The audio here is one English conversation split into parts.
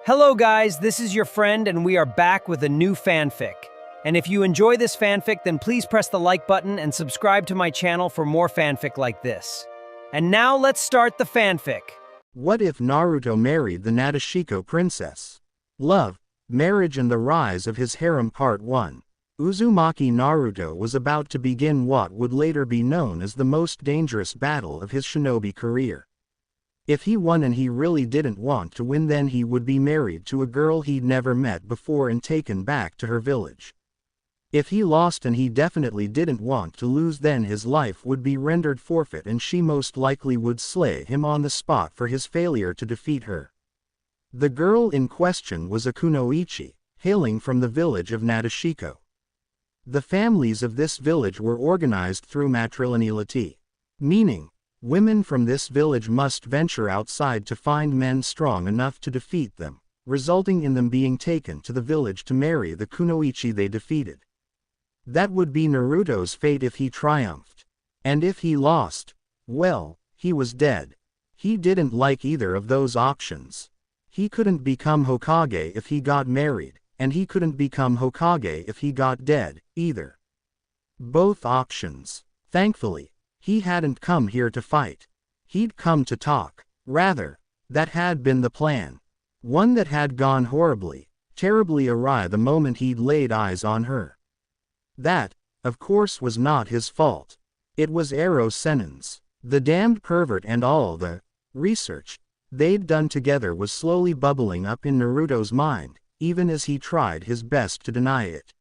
Hello guys, this is your friend and we are back with a new fanfic. And if you enjoy this fanfic, then please press the like button and subscribe to my channel for more fanfic like this. And now let's start the fanfic. What if Naruto married the Nadeshiko princess? Love, Marriage and the Rise of His Harem Part 1. Uzumaki Naruto was about to begin what would later be known as the most dangerous battle of his shinobi career. If he won and he really didn't want to win, then he would be married to a girl he'd never met before and taken back to her village. If he lost and he definitely didn't want to lose, then his life would be rendered forfeit and she most likely would slay him on the spot for his failure to defeat her. The girl in question was a kunoichi, hailing from the village of Nadeshiko. The families of this village were organized through matrilineality, meaning, women from this village must venture outside to find men strong enough to defeat them, resulting in them being taken to the village to marry the kunoichi they defeated. That would be Naruto's fate if he triumphed. And if he lost, well, he was dead. He didn't like either of those options. He couldn't become Hokage if he got married, and he couldn't become Hokage if he got dead, either. Both options. Thankfully, he hadn't come here to fight. He'd come to talk. Rather, that had been the plan. One that had gone horribly, terribly awry the moment he'd laid eyes on her. That, of course, was not his fault. It was Ero Sennin's. The damned pervert, and all the research they'd done together was slowly bubbling up in Naruto's mind, even as he tried his best to deny it.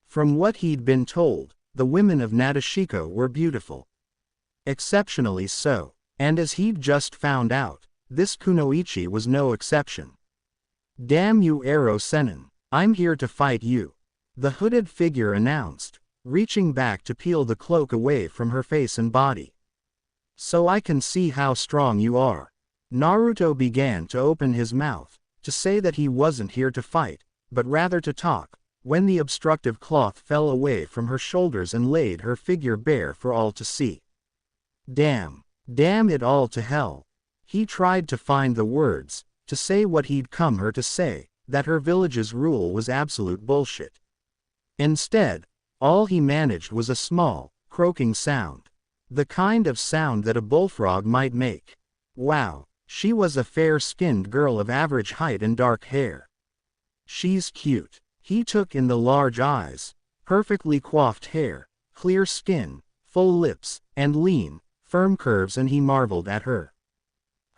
From what he'd been told, the women of Nadeshiko were beautiful. Exceptionally so. And as he'd just found out, this kunoichi was no exception. "Damn you, Ero Sennin, I'm here to fight you," the hooded figure announced, reaching back to peel the cloak away from her face and body. "So I can see how strong you are." Naruto began to open his mouth, to say that he wasn't here to fight, but rather to talk, when the obstructive cloth fell away from her shoulders and laid her figure bare for all to see. Damn it all to hell. He tried to find the words, to say what he'd come here to say, that her village's rule was absolute bullshit. Instead, all he managed was a small, croaking sound. The kind of sound that a bullfrog might make. Wow, she was a fair-skinned girl of average height and dark hair. "She's cute." He took in the large eyes, perfectly coiffed hair, clear skin, full lips, and lean, firm curves, and he marveled at her.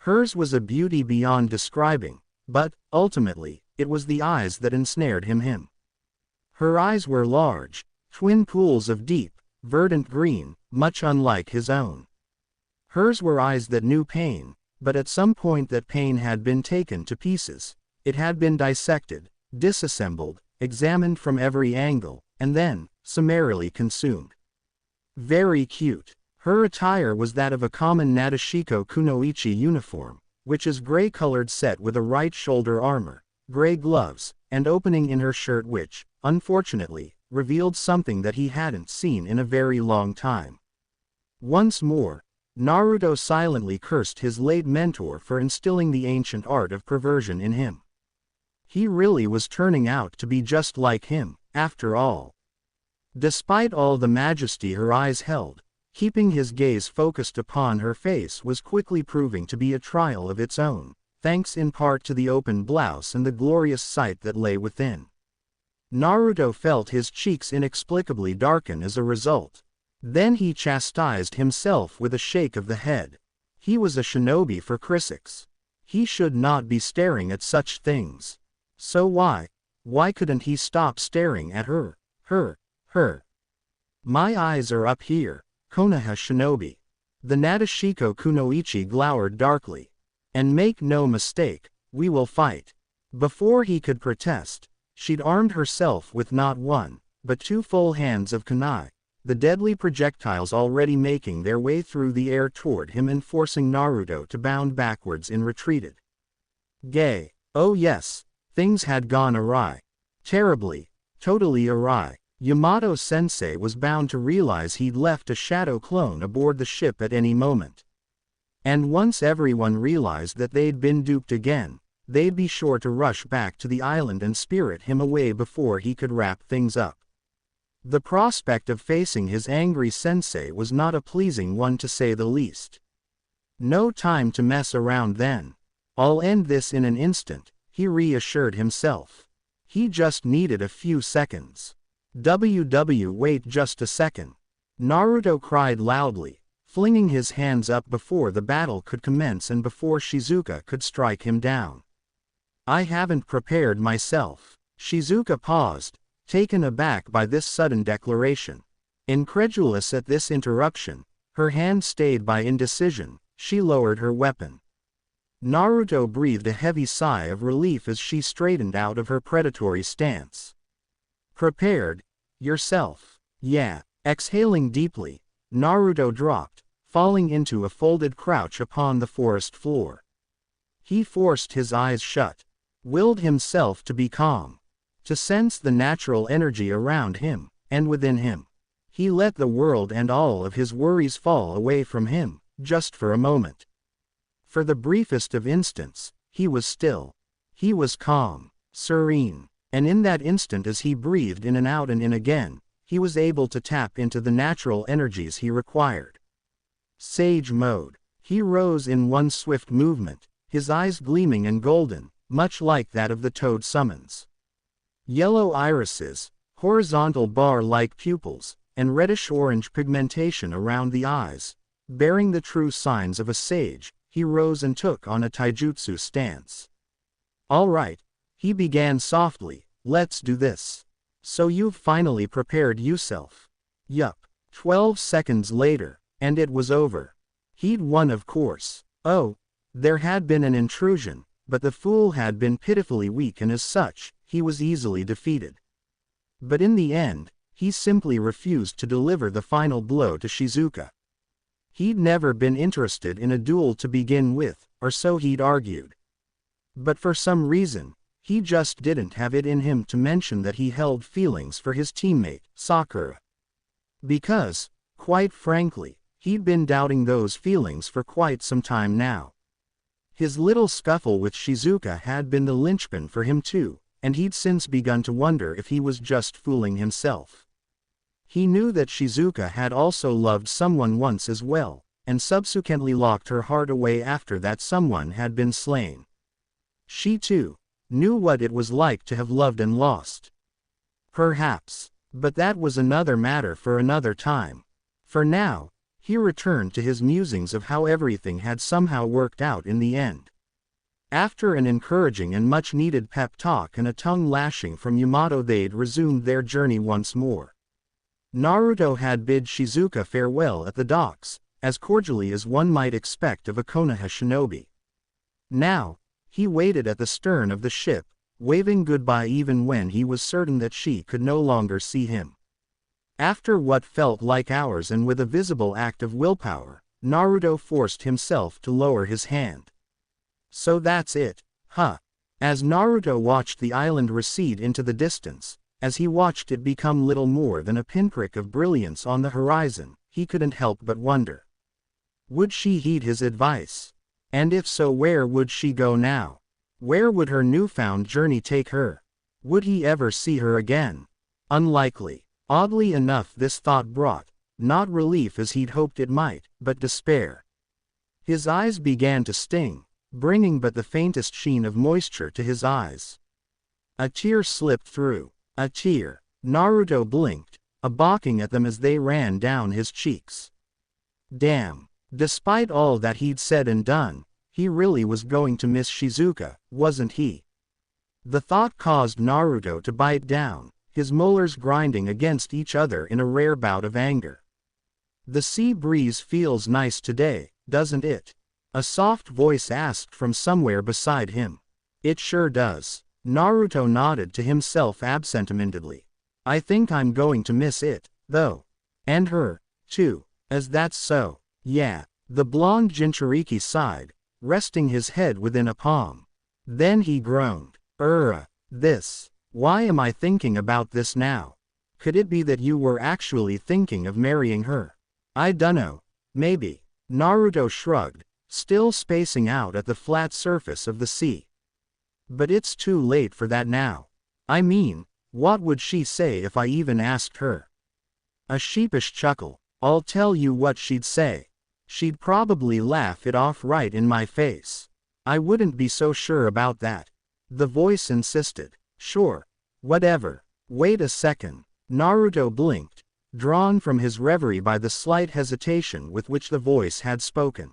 Hers was a beauty beyond describing, but, ultimately, it was the eyes that ensnared him. Her eyes were large, twin pools of deep, verdant green, much unlike his own. Hers were eyes that knew pain, but at some point that pain had been taken to pieces. It had been dissected, disassembled, examined from every angle, and then, summarily consumed. Very cute. Her attire was that of a common Nadeshiko kunoichi uniform, which is gray-colored set with a right shoulder armor, gray gloves, and opening in her shirt which, unfortunately, revealed something that he hadn't seen in a very long time. Once more, Naruto silently cursed his late mentor for instilling the ancient art of perversion in him. He really was turning out to be just like him, after all. Despite all the majesty her eyes held, keeping his gaze focused upon her face was quickly proving to be a trial of its own, thanks in part to the open blouse and the glorious sight that lay within. Naruto felt his cheeks inexplicably darken as a result. Then he chastised himself with a shake of the head. He was a shinobi for Chrisix. He should not be staring at such things. So why couldn't he stop staring at her? "My eyes are up here, Konoha shinobi." The Nadeshiko kunoichi glowered darkly. "And make no mistake, we will fight." Before he could protest, she'd armed herself with not one, but two full hands of kunai, the deadly projectiles already making their way through the air toward him and forcing Naruto to bound backwards in retreated. Gay. Oh yes, things had gone awry. Terribly, totally awry. Yamato-sensei was bound to realize he'd left a shadow clone aboard the ship at any moment. And once everyone realized that they'd been duped again, they'd be sure to rush back to the island and spirit him away before he could wrap things up. The prospect of facing his angry sensei was not a pleasing one to say the least. No time to mess around then. I'll end this in an instant, he reassured himself. He just needed a few seconds. Wait just a second. Naruto cried loudly, flinging his hands up before the battle could commence and before Shizuka could strike him down. I haven't prepared myself. Shizuka paused, taken aback by this sudden declaration. Incredulous at this interruption, her hand stayed by indecision, she lowered her weapon. Naruto breathed a heavy sigh of relief as she straightened out of her predatory stance. Prepared? Yourself? Yeah. Exhaling deeply, Naruto dropped, falling into a folded crouch upon the forest floor. He forced his eyes shut, willed himself to be calm, to sense the natural energy around him, and within him. He let the world and all of his worries fall away from him, just for a moment. For the briefest of instants, he was still. He was calm, serene, and in that instant as he breathed in and out and in again, he was able to tap into the natural energies he required. Sage mode. He rose in one swift movement, his eyes gleaming and golden, much like that of the toad summons. Yellow irises, horizontal bar-like pupils, and reddish-orange pigmentation around the eyes, bearing the true signs of a sage, he rose and took on a taijutsu stance. All right, he began softly, let's do this. So you've finally prepared yourself. Yup. 12 seconds later, and it was over. He'd won, of course. Oh, there had been an intrusion, but the fool had been pitifully weak and as such, he was easily defeated. But in the end, he simply refused to deliver the final blow to Shizuka. He'd never been interested in a duel to begin with, or so he'd argued. But for some reason, he just didn't have it in him to mention that he held feelings for his teammate, Sakura. Because, quite frankly, he'd been doubting those feelings for quite some time now. His little scuffle with Shizuka had been the linchpin for him too, and he'd since begun to wonder if he was just fooling himself. He knew that Shizuka had also loved someone once as well, and subsequently locked her heart away after that someone had been slain. She too knew what it was like to have loved and lost. Perhaps, but that was another matter for another time. For now, he returned to his musings of how everything had somehow worked out in the end. After an encouraging and much-needed pep talk and a tongue lashing from Yamato, they'd resumed their journey once more. Naruto had bid Shizuka farewell at the docks, as cordially as one might expect of a Konoha shinobi. Now, he waited at the stern of the ship, waving goodbye even when he was certain that she could no longer see him. After what felt like hours and with a visible act of willpower, Naruto forced himself to lower his hand. So that's it, huh? As Naruto watched the island recede into the distance, as he watched it become little more than a pinprick of brilliance on the horizon, he couldn't help but wonder. Would she heed his advice? And if so, where would she go now? Where would her newfound journey take her? Would he ever see her again? Unlikely. Oddly enough, this thought brought, not relief as he'd hoped it might, but despair. His eyes began to sting, bringing but the faintest sheen of moisture to his eyes. A tear slipped through. A tear. Naruto blinked, balking at them as they ran down his cheeks. Damn. Despite all that he'd said and done, he really was going to miss Shizuka, wasn't he? The thought caused Naruto to bite down, his molars grinding against each other in a rare bout of anger. The sea breeze feels nice today, doesn't it? A soft voice asked from somewhere beside him. It sure does. Naruto nodded to himself absentmindedly. I think I'm going to miss it, though. And her, too. As that's so. Yeah. The blonde Jinchuriki sighed, resting his head within a palm. Then he groaned. This. Why am I thinking about this now? Could it be that you were actually thinking of marrying her? I dunno. Maybe. Naruto shrugged, still spacing out at the flat surface of the sea. But it's too late for that now. I mean, what would she say if I even asked her? A sheepish chuckle. I'll tell you what she'd say. She'd probably laugh it off right in my face. I wouldn't be so sure about that. The voice insisted. Sure. Whatever. Wait a second. Naruto blinked, drawn from his reverie by the slight hesitation with which the voice had spoken.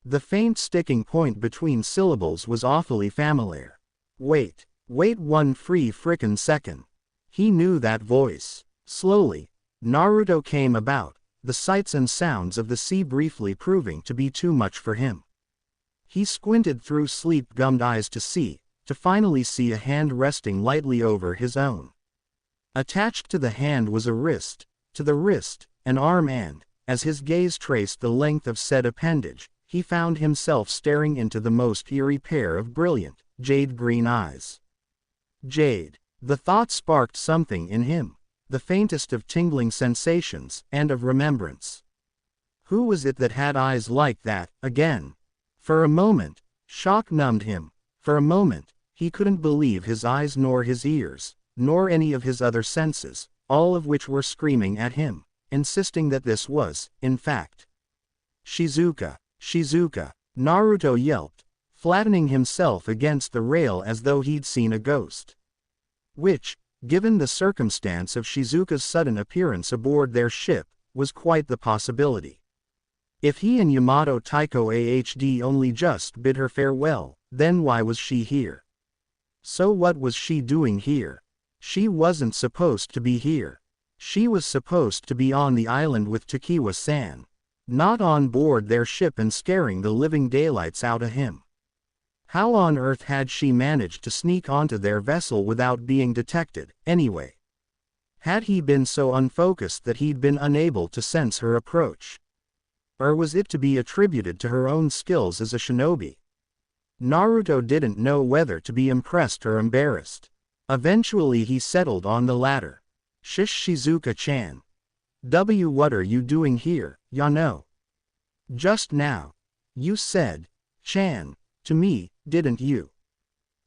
The faint sticking point between syllables was awfully familiar. Wait one free frickin' second. He knew that voice. Slowly, Naruto came about, the sights and sounds of the sea briefly proving to be too much for him. He squinted through sleep-gummed eyes to finally see a hand resting lightly over his own. Attached to the hand was a wrist, to the wrist, an arm and, as his gaze traced the length of said appendage, he found himself staring into the most eerie pair of brilliant, jade-green eyes. Jade. The thought sparked something in him, the faintest of tingling sensations, and of remembrance. Who was it that had eyes like that, again? For a moment, shock numbed him. For a moment, he couldn't believe his eyes nor his ears, nor any of his other senses, all of which were screaming at him, insisting that this was, in fact, Shizuka. Shizuka. Naruto yelped, flattening himself against the rail as though he'd seen a ghost. Which, given the circumstance of Shizuka's sudden appearance aboard their ship, was quite the possibility. If he and Yamato Taiko AHD only just bid her farewell, then why was she here? So what was she doing here? She wasn't supposed to be here. She was supposed to be on the island with Takiwa-san, not on board their ship and scaring the living daylights out of him. How on earth had she managed to sneak onto their vessel without being detected, anyway? Had he been so unfocused that he'd been unable to sense her approach? Or was it to be attributed to her own skills as a shinobi? Naruto didn't know whether to be impressed or embarrassed. Eventually he settled on the latter. Shish Shizuka-chan. What are you doing here, Yano? Just now. You said, Chan, to me, didn't you?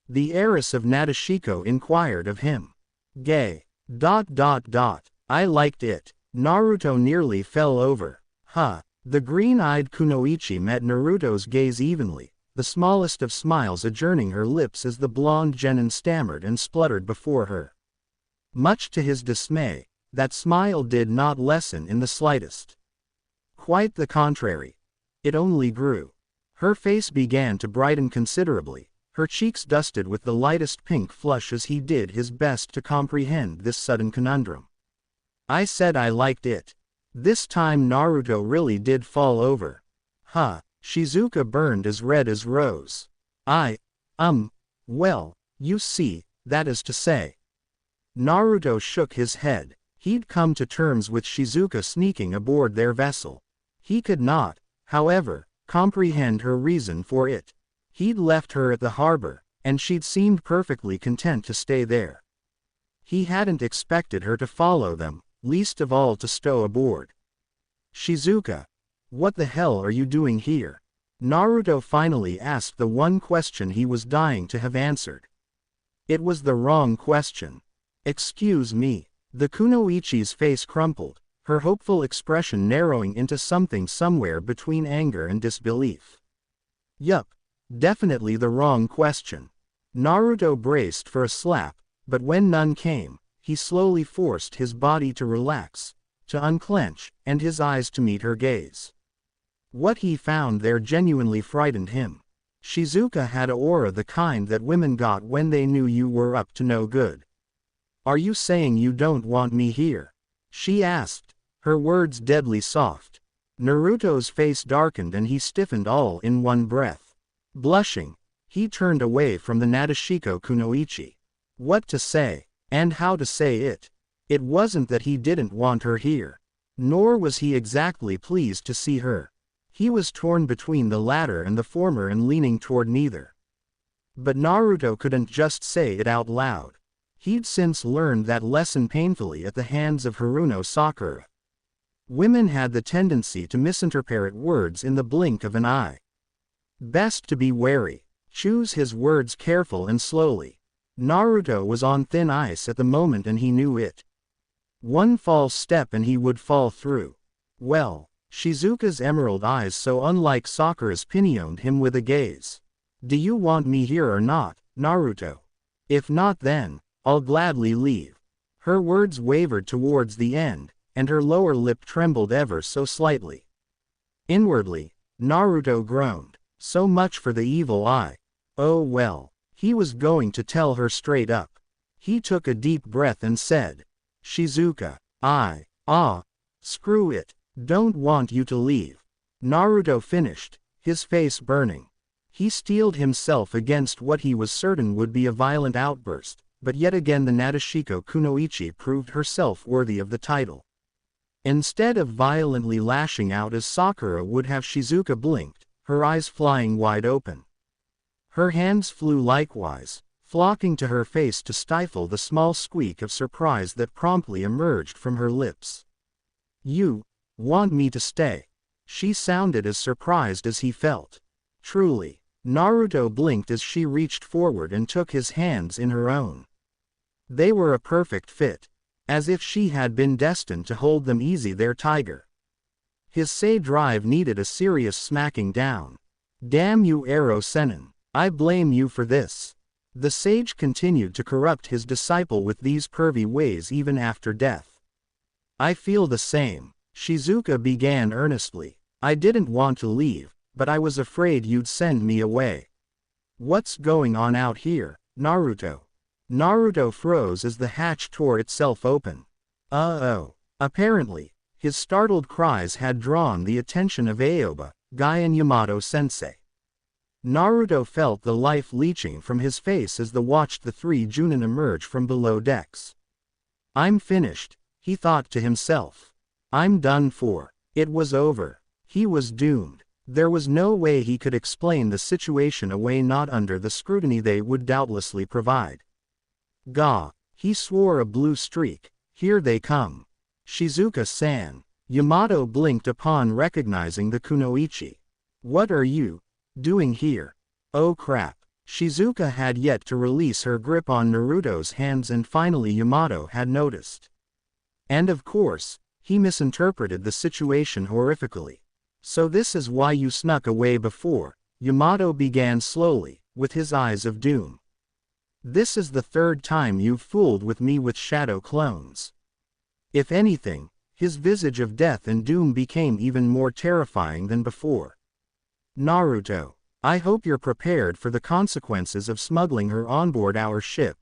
The heiress of Nadeshiko inquired of him. Gay. I liked it. Naruto nearly fell over. Huh. The green-eyed Kunoichi met Naruto's gaze evenly, the smallest of smiles adjourning her lips as the blonde genin stammered and spluttered before her. Much to his dismay, that smile did not lessen in the slightest. Quite the contrary. It only grew. Her face began to brighten considerably, her cheeks dusted with the lightest pink flush as he did his best to comprehend this sudden conundrum. I said I liked it. This time Naruto really did fall over. Huh. Shizuka burned as red as rose. Well, you see, that is to say. Naruto shook his head. He'd come to terms with Shizuka sneaking aboard their vessel. He could not, however, comprehend her reason for it. He'd left her at the harbor, and she'd seemed perfectly content to stay there. He hadn't expected her to follow them, least of all to stow aboard. Shizuka. What the hell are you doing here? Naruto finally asked the one question he was dying to have answered. It was the wrong question. Excuse me. The Kunoichi's face crumpled, her hopeful expression narrowing into something somewhere between anger and disbelief. Yup. Definitely the wrong question. Naruto braced for a slap, but when none came, he slowly forced his body to relax, to unclench, and his eyes to meet her gaze. What he found there genuinely frightened him. Shizuka had an aura the kind that women got when they knew you were up to no good. Are you saying you don't want me here? She asked, her words deadly soft. Naruto's face darkened and he stiffened all in one breath. Blushing, he turned away from the Nadeshiko Kunoichi. What to say, and how to say it? It wasn't that he didn't want her here. Nor was he exactly pleased to see her. He was torn between the latter and the former and leaning toward neither. But Naruto couldn't just say it out loud. He'd since learned that lesson painfully at the hands of Haruno Sakura. Women had the tendency to misinterpret words in the blink of an eye. Best to be wary. Choose his words careful and slowly. Naruto was on thin ice at the moment and he knew it. One false step and he would fall through. Well, Shizuka's emerald eyes so unlike Sakura's pinioned him with a gaze. Do you want me here or not, Naruto? If not then, I'll gladly leave. Her words wavered towards the end, and her lower lip trembled ever so slightly. Inwardly, Naruto groaned. So much for the evil eye. Oh well, he was going to tell her straight up. He took a deep breath and said, Shizuka, screw it, don't want you to leave. Naruto finished, his face burning. He steeled himself against what he was certain would be a violent outburst, but yet again the Nadeshiko Kunoichi proved herself worthy of the title. Instead of violently lashing out as Sakura would have, Shizuka blinked, her eyes flying wide open. Her hands flew likewise, flocking to her face to stifle the small squeak of surprise that promptly emerged from her lips. You want me to stay? She sounded as surprised as he felt. Truly. Naruto blinked as she reached forward and took his hands in her own. They were a perfect fit. As if she had been destined to hold them easy there, tiger. His Sei drive needed a serious smacking down. Damn you, Ero Sennin. I blame you for this. The sage continued to corrupt his disciple with these pervy ways even after death. I feel the same. Shizuka began earnestly. I didn't want to leave, but I was afraid you'd send me away. What's going on out here, Naruto? Naruto froze as the hatch tore itself open. Apparently, his startled cries had drawn the attention of Aoba, Guy and Yamato-sensei. Naruto felt the life leaching from his face as they watched the three Junin emerge from below decks. I'm finished, he thought to himself. I'm done for. It was over. He was doomed. There was no way he could explain the situation away, not under the scrutiny they would doubtlessly provide. Gah, he swore a blue streak. Here they come. Shizuka-san. Yamato blinked upon recognizing the Kunoichi. What are you doing here? Oh crap. Shizuka had yet to release her grip on Naruto's hands and finally Yamato had noticed. And of course, he misinterpreted the situation horrifically. So this is why you snuck away before, Yamato began slowly, with his eyes of doom. This is the third time you've fooled with me with shadow clones. If anything, his visage of death and doom became even more terrifying than before. Naruto, I hope you're prepared for the consequences of smuggling her on board our ship.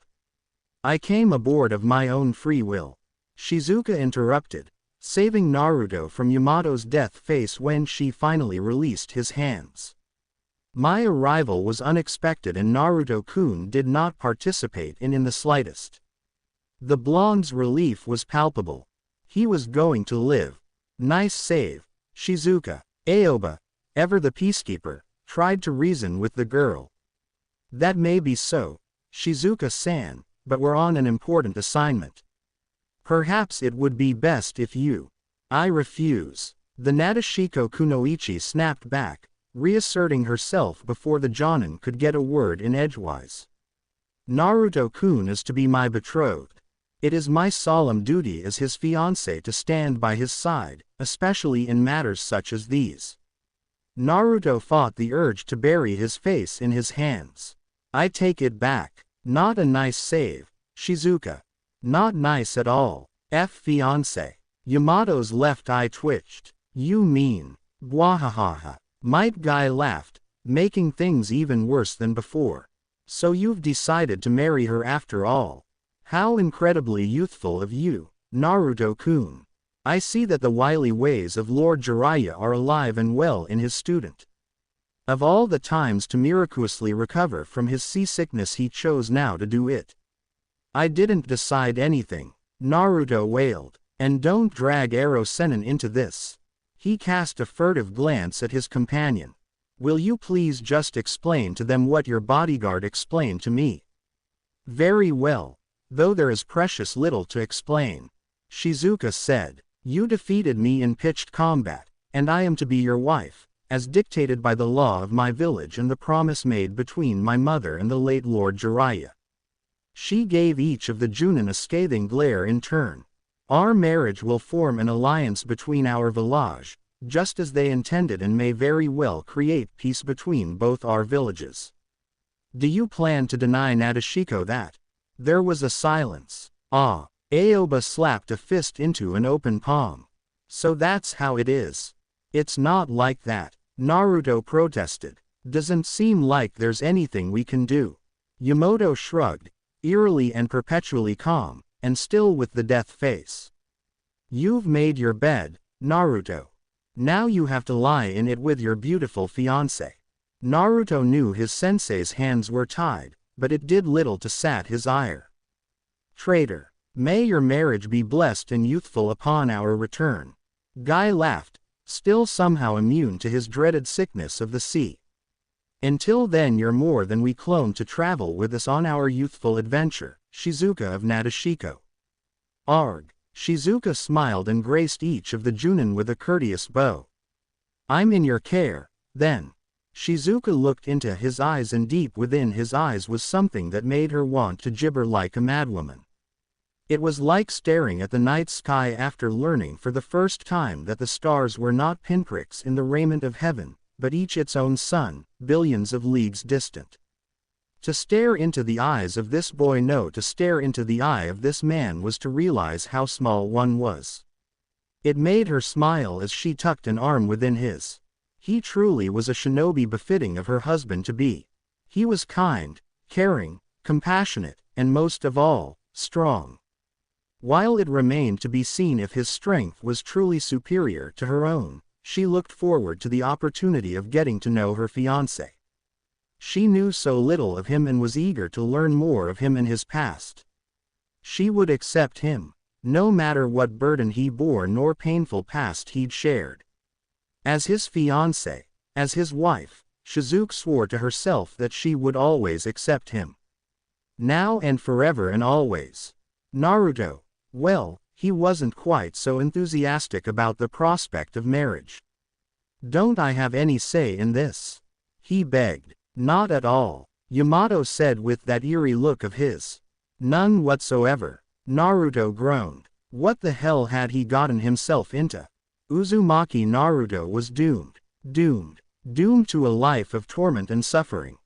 I came aboard of my own free will. Shizuka interrupted, saving Naruto from Yamato's death face when she finally released his hands. My arrival was unexpected and Naruto-kun did not participate in the slightest. The blonde's relief was palpable. He was going to live. Nice save, Shizuka. Aoba, ever the peacekeeper, tried to reason with the girl. That may be so, Shizuka-san, but we're on an important assignment. Perhaps it would be best if you. I refuse. The Nadeshiko Kunoichi snapped back, reasserting herself before the Jonin could get a word in edgewise. Naruto-kun is to be my betrothed. It is my solemn duty as his fiancé to stand by his side, especially in matters such as these. Naruto fought the urge to bury his face in his hands. I take it back. Not a nice save, Shizuka. Not nice at all. Fiancé. Yamato's left eye twitched. You mean, bwahahaha. Might Guy laughed, making things even worse than before. So you've decided to marry her after all. How incredibly youthful of you, Naruto-kun. I see that the wily ways of Lord Jiraiya are alive and well in his student. Of all the times to miraculously recover from his seasickness, he chose now to do it. I didn't decide anything, Naruto wailed. And don't drag Ero Sennin into this. He cast a furtive glance at his companion. Will you please just explain to them what your bodyguard explained to me? Very well, though there is precious little to explain. Shizuka said, you defeated me in pitched combat, and I am to be your wife, as dictated by the law of my village and the promise made between my mother and the late Lord Jiraiya. She gave each of the Junin a scathing glare in turn. Our marriage will form an alliance between our village, just as they intended, and may very well create peace between both our villages. Do you plan to deny Nadeshiko that? There was a silence. Ah. Aoba slapped a fist into an open palm. So that's how it is. It's not like that, Naruto protested. Doesn't seem like there's anything we can do. Yamato shrugged, eerily and perpetually calm, and still with the death face. You've made your bed, Naruto. Now you have to lie in it with your beautiful fiancé. Naruto knew his sensei's hands were tied, but it did little to sat his ire. Traitor, may your marriage be blessed and youthful upon our return. Guy laughed, still somehow immune to his dreaded sickness of the sea. Until then you're more than we clone to travel with us on our youthful adventure, Shizuka of Nadeshiko. Arg. Shizuka smiled and graced each of the Junin with a courteous bow. I'm in your care, then. Shizuka looked into his eyes, and deep within his eyes was something that made her want to gibber like a madwoman. It was like staring at the night sky after learning for the first time that the stars were not pinpricks in the raiment of heaven, but each its own sun, billions of leagues distant. To stare into the eyes of this boy, no, to stare into the eye of this man was to realize how small one was. It made her smile as she tucked an arm within his. He truly was a shinobi befitting of her husband-to-be. He was kind, caring, compassionate, and most of all, strong. While it remained to be seen if his strength was truly superior to her own, she looked forward to the opportunity of getting to know her fiancé. She knew so little of him and was eager to learn more of him and his past. She would accept him, no matter what burden he bore nor painful past he'd shared. As his fiancé, as his wife, Shizuka swore to herself that she would always accept him. Now and forever and always. Naruto, well, he wasn't quite so enthusiastic about the prospect of marriage. Don't I have any say in this? He begged. Not at all, Yamato said with that eerie look of his. None whatsoever, Naruto groaned. What the hell had he gotten himself into? Uzumaki Naruto was doomed. Doomed to a life of torment and suffering.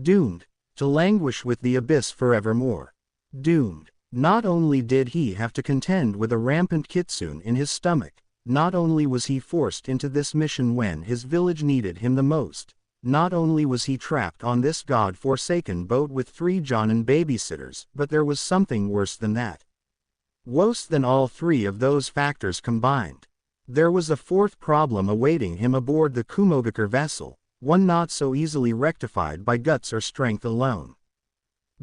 Doomed to languish with the abyss forevermore. Doomed. Not only did he have to contend with a rampant kitsune in his stomach, not only was he forced into this mission when his village needed him the most, not only was he trapped on this god-forsaken boat with 3 Jonin babysitters, but there was something worse than that. Worse than all 3 of those factors combined. There was a 4th problem awaiting him aboard the Kumogakure vessel, one not so easily rectified by guts or strength alone.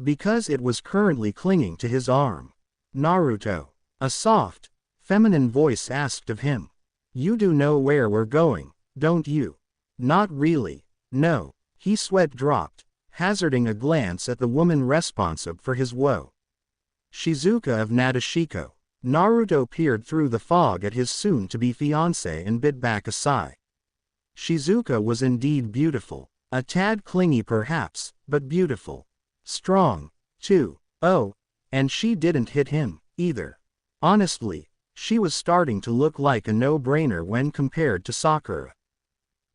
Because it was currently clinging to his arm. Naruto. A soft, feminine voice asked of him. You do know where we're going, don't you? Not really. No, he sweat dropped, hazarding a glance at the woman responsive for his woe. Shizuka of Nadeshiko. Naruto peered through the fog at his soon-to-be fiancé and bit back a sigh. Shizuka was indeed beautiful, a tad clingy perhaps, but beautiful. Strong, too. Oh, and she didn't hit him, either. Honestly, she was starting to look like a no-brainer when compared to Sakura.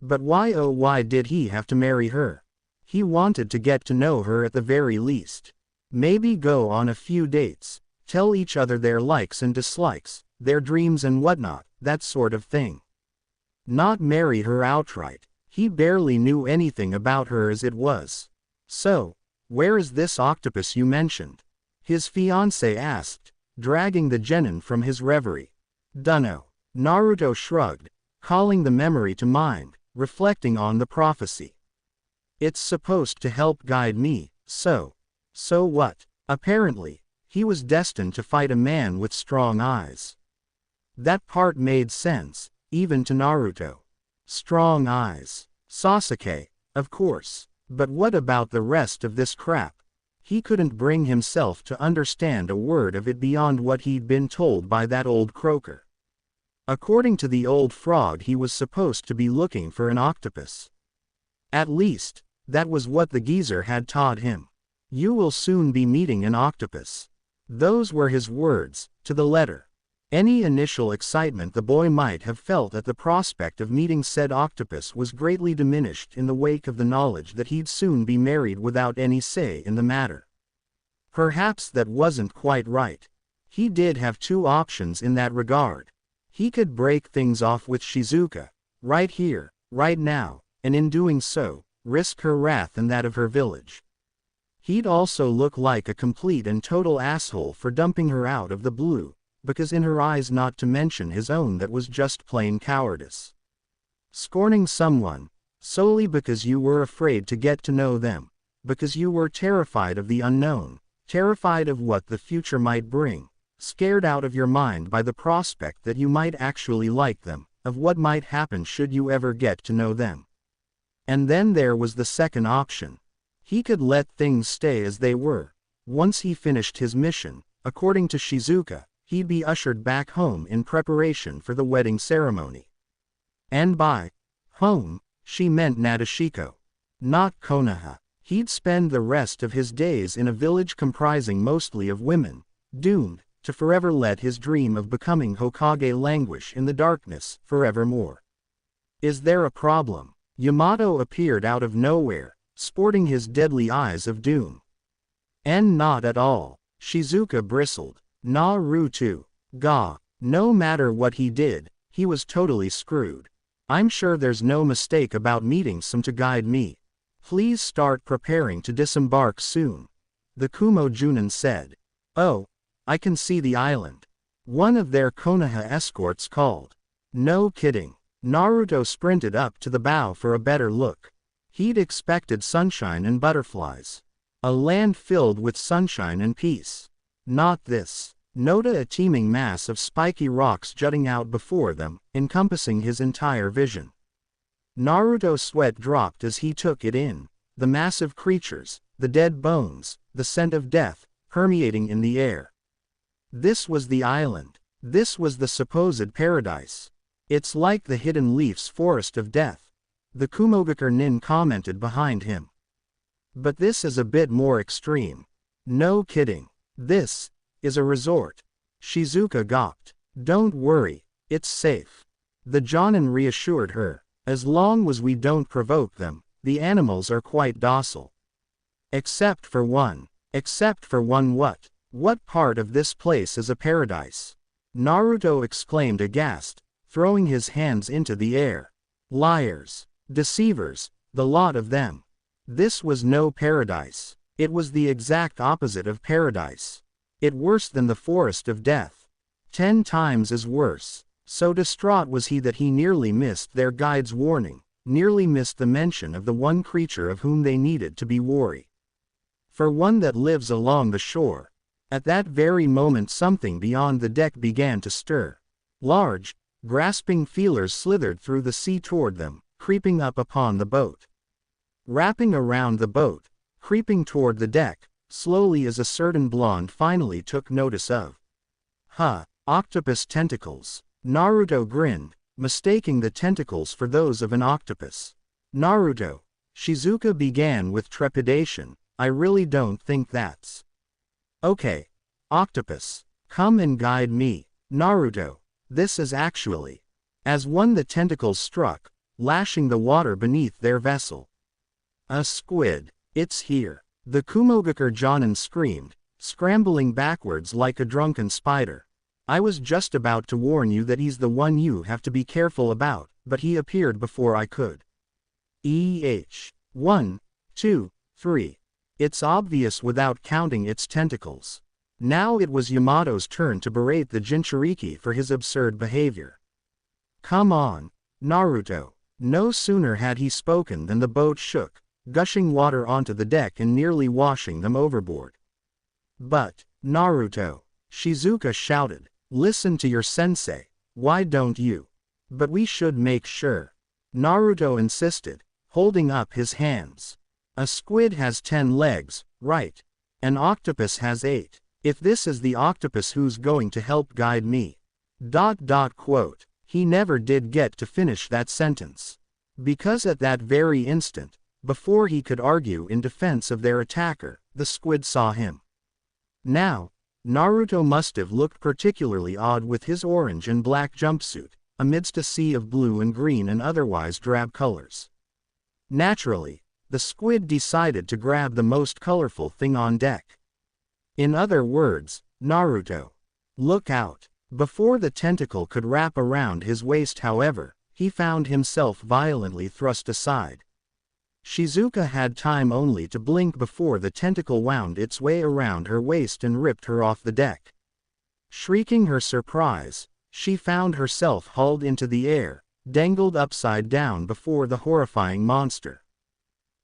But why, oh why did he have to marry her? He wanted to get to know her at the very least. Maybe go on a few dates, tell each other their likes and dislikes, their dreams and whatnot, that sort of thing. Not marry her outright. He barely knew anything about her as it was. So, where is this octopus you mentioned? His fiancé asked, dragging the genin from his reverie. Dunno. Naruto shrugged, calling the memory to mind, reflecting on the prophecy. It's supposed to help guide me, so what? Apparently, he was destined to fight a man with strong eyes. That part made sense, even to Naruto. Strong eyes. Sasuke, of course. But what about the rest of this crap? He couldn't bring himself to understand a word of it beyond what he'd been told by that old croaker. According to the old frog, he was supposed to be looking for an octopus. At least, that was what the geezer had taught him. You will soon be meeting an octopus. Those were his words, to the letter. Any initial excitement the boy might have felt at the prospect of meeting said octopus was greatly diminished in the wake of the knowledge that he'd soon be married without any say in the matter. Perhaps that wasn't quite right. He did have two options in that regard. He could break things off with Shizuka, right here, right now, and in doing so, risk her wrath and that of her village. He'd also look like a complete and total asshole for dumping her out of the blue, because in her eyes, not to mention his own, that was just plain cowardice. Scorning someone, solely because you were afraid to get to know them, because you were terrified of the unknown, terrified of what the future might bring, scared out of your mind by the prospect that you might actually like them, of what might happen should you ever get to know them. And then there was the second option. He could let things stay as they were. Once he finished his mission, according to Shizuka, he'd be ushered back home in preparation for the wedding ceremony. And by home, she meant Nadeshiko, not Konoha. He'd spend the rest of his days in a village comprising mostly of women, doomed to forever let his dream of becoming Hokage languish in the darkness forevermore. Is there a problem? Yamato appeared out of nowhere, sporting his deadly eyes of doom. And not at all. Shizuka bristled. Naruto. Ga. No matter what he did, he was totally screwed. I'm sure there's no mistake about meeting some to guide me. Please start preparing to disembark soon. The Kumo Junin said. Oh, I can see the island. One of their Konoha escorts called. No kidding. Naruto sprinted up to the bow for a better look. He'd expected sunshine and butterflies. A land filled with sunshine and peace. Not this. Noted a teeming mass of spiky rocks jutting out before them, encompassing his entire vision. Naruto's sweat dropped as he took it in. The massive creatures, the dead bones, the scent of death, permeating in the air. This was the island. This was the supposed paradise. It's like the Hidden Leaf's forest of death. The Kumogakur nin commented behind him. But this is a bit more extreme. No kidding. This is a resort. Shizuka gawped. Don't worry, it's safe. The Jonin reassured her. As long as we don't provoke them, the animals are quite docile. Except for one. Except for one what? What part of this place is a paradise? Naruto exclaimed aghast, throwing his hands into the air. Liars. Deceivers, the lot of them. This was no paradise. It was the exact opposite of paradise. It worse than the forest of death. 10 times as worse. So distraught was he that he nearly missed their guide's warning, nearly missed the mention of the one creature of whom they needed to be wary. For one that lives along the shore. At that very moment something beyond the deck began to stir. Large, grasping feelers slithered through the sea toward them, creeping up upon the boat. Wrapping around the boat, creeping toward the deck, slowly as a certain blonde finally took notice of. Octopus tentacles. Naruto grinned, mistaking the tentacles for those of an octopus. Naruto. Shizuka began with trepidation. I really don't think that's. Okay. Octopus. Come and guide me. Naruto. This is actually. As one the tentacles struck, lashing the water beneath their vessel. A squid. It's here. The Kumogakur Jonin screamed, scrambling backwards like a drunken spider. I was just about to warn you that he's the one you have to be careful about, but he appeared before I could. 1, 2, 3. It's obvious without counting its tentacles. Now it was Yamato's turn to berate the Jinchuriki for his absurd behavior. Come on, Naruto. No sooner had he spoken than the boat shook, gushing water onto the deck and nearly washing them overboard. But, Naruto, Shizuka shouted, listen to your sensei, why don't you? But we should make sure. Naruto insisted, holding up his hands. A squid has 10 legs, right? An octopus has 8. If this is the octopus who's going to help guide me. Quote. He never did get to finish that sentence. Because at that very instant, before he could argue in defense of their attacker, the squid saw him. Now, Naruto must have looked particularly odd with his orange and black jumpsuit, amidst a sea of blue and green and otherwise drab colors. Naturally, the squid decided to grab the most colorful thing on deck. In other words, Naruto. Look out. Before the tentacle could wrap around his waist, however, he found himself violently thrust aside. Shizuka had time only to blink before the tentacle wound its way around her waist and ripped her off the deck. Shrieking her surprise, she found herself hauled into the air, dangled upside down before the horrifying monster.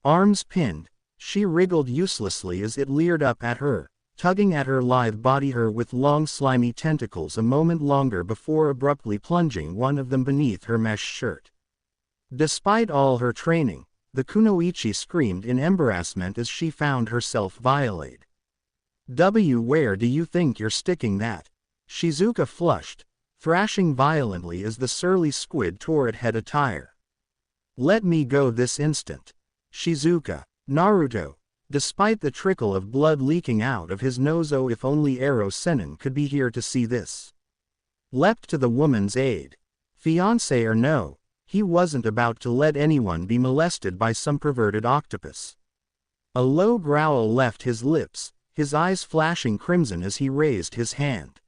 Arms pinned, she wriggled uselessly as it leered up at her, tugging at her lithe body with long slimy tentacles a moment longer before abruptly plunging one of them beneath her mesh shirt. Despite all her training, the kunoichi screamed in embarrassment as she found herself violated. Where do you think you're sticking that? Shizuka flushed, thrashing violently as the surly squid tore at head attire. Let me go this instant. Shizuka. Naruto. Despite the trickle of blood leaking out of his nose, oh if only Ero Sennin could be here to see this. Leapt to the woman's aid. Fiancé or no, he wasn't about to let anyone be molested by some perverted octopus. A low growl left his lips, his eyes flashing crimson as he raised his hand.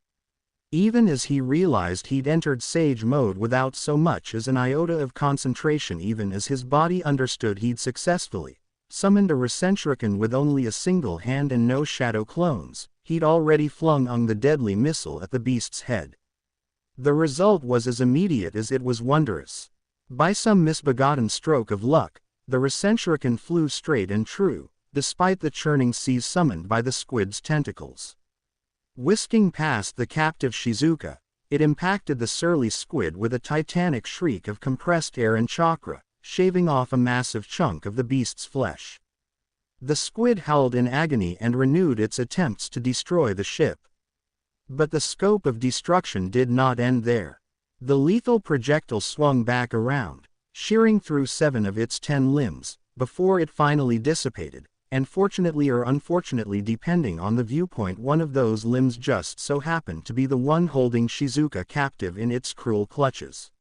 Even as he realized he'd entered sage mode without so much as an iota of concentration, even as his body understood he'd successfully summoned a Recentrican with only a single hand and no shadow clones, he'd already flung the deadly missile at the beast's head. The result was as immediate as it was wondrous. By some misbegotten stroke of luck, the Recentrican flew straight and true, despite the churning seas summoned by the squid's tentacles. Whisking past the captive Shizuka, it impacted the surly squid with a titanic shriek of compressed air and chakra, shaving off a massive chunk of the beast's flesh. The squid howled in agony and renewed its attempts to destroy the ship. But the scope of destruction did not end there. The lethal projectile swung back around, shearing through 7 of its 10 limbs, before it finally dissipated, and fortunately or unfortunately depending on the viewpoint, one of those limbs just so happened to be the one holding Shizuka captive in its cruel clutches.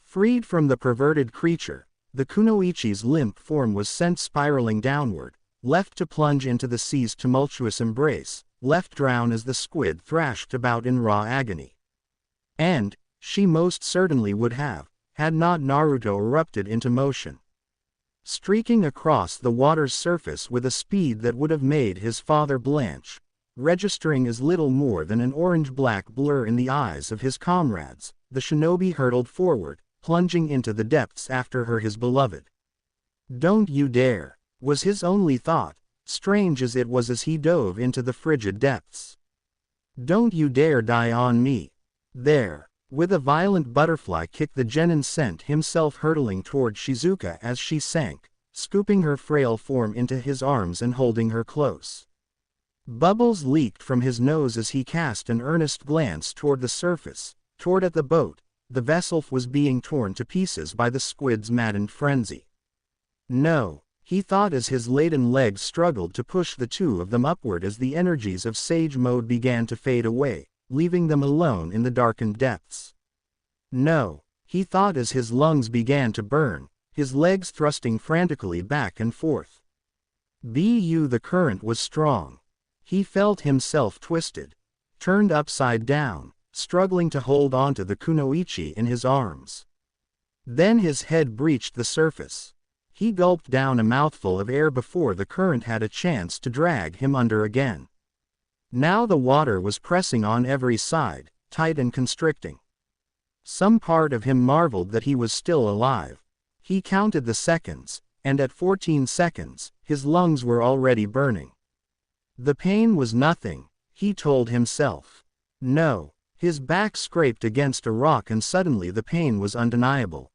Freed from the perverted creature, the kunoichi's limp form was sent spiraling downward, left to plunge into the sea's tumultuous embrace, left drown as the squid thrashed about in raw agony. And she most certainly would have, had not Naruto erupted into motion. Streaking across the water's surface with a speed that would have made his father blanch, registering as little more than an orange-black blur in the eyes of his comrades, the shinobi hurtled forward, plunging into the depths after her, his beloved. Don't you dare, was his only thought, strange as it was as he dove into the frigid depths. Don't you dare die on me. There. With a violent butterfly kick, the genin sent himself hurtling toward Shizuka as she sank, scooping her frail form into his arms and holding her close. Bubbles leaked from his nose as he cast an earnest glance toward the surface, toward at the boat. The vessel was being torn to pieces by the squid's maddened frenzy. No, he thought as his laden legs struggled to push the 2 of them upward as the energies of sage mode began to fade away, leaving them alone in the darkened depths. No, he thought as his lungs began to burn, his legs thrusting frantically back and forth. The current was strong. He felt himself twisted, turned upside down, struggling to hold onto the kunoichi in his arms. Then his head breached the surface. He gulped down a mouthful of air before the current had a chance to drag him under again. Now the water was pressing on every side, tight and constricting. Some part of him marveled that he was still alive. He counted the seconds, and at 14 seconds, his lungs were already burning. The pain was nothing, he told himself. No. His back scraped against a rock and suddenly the pain was undeniable.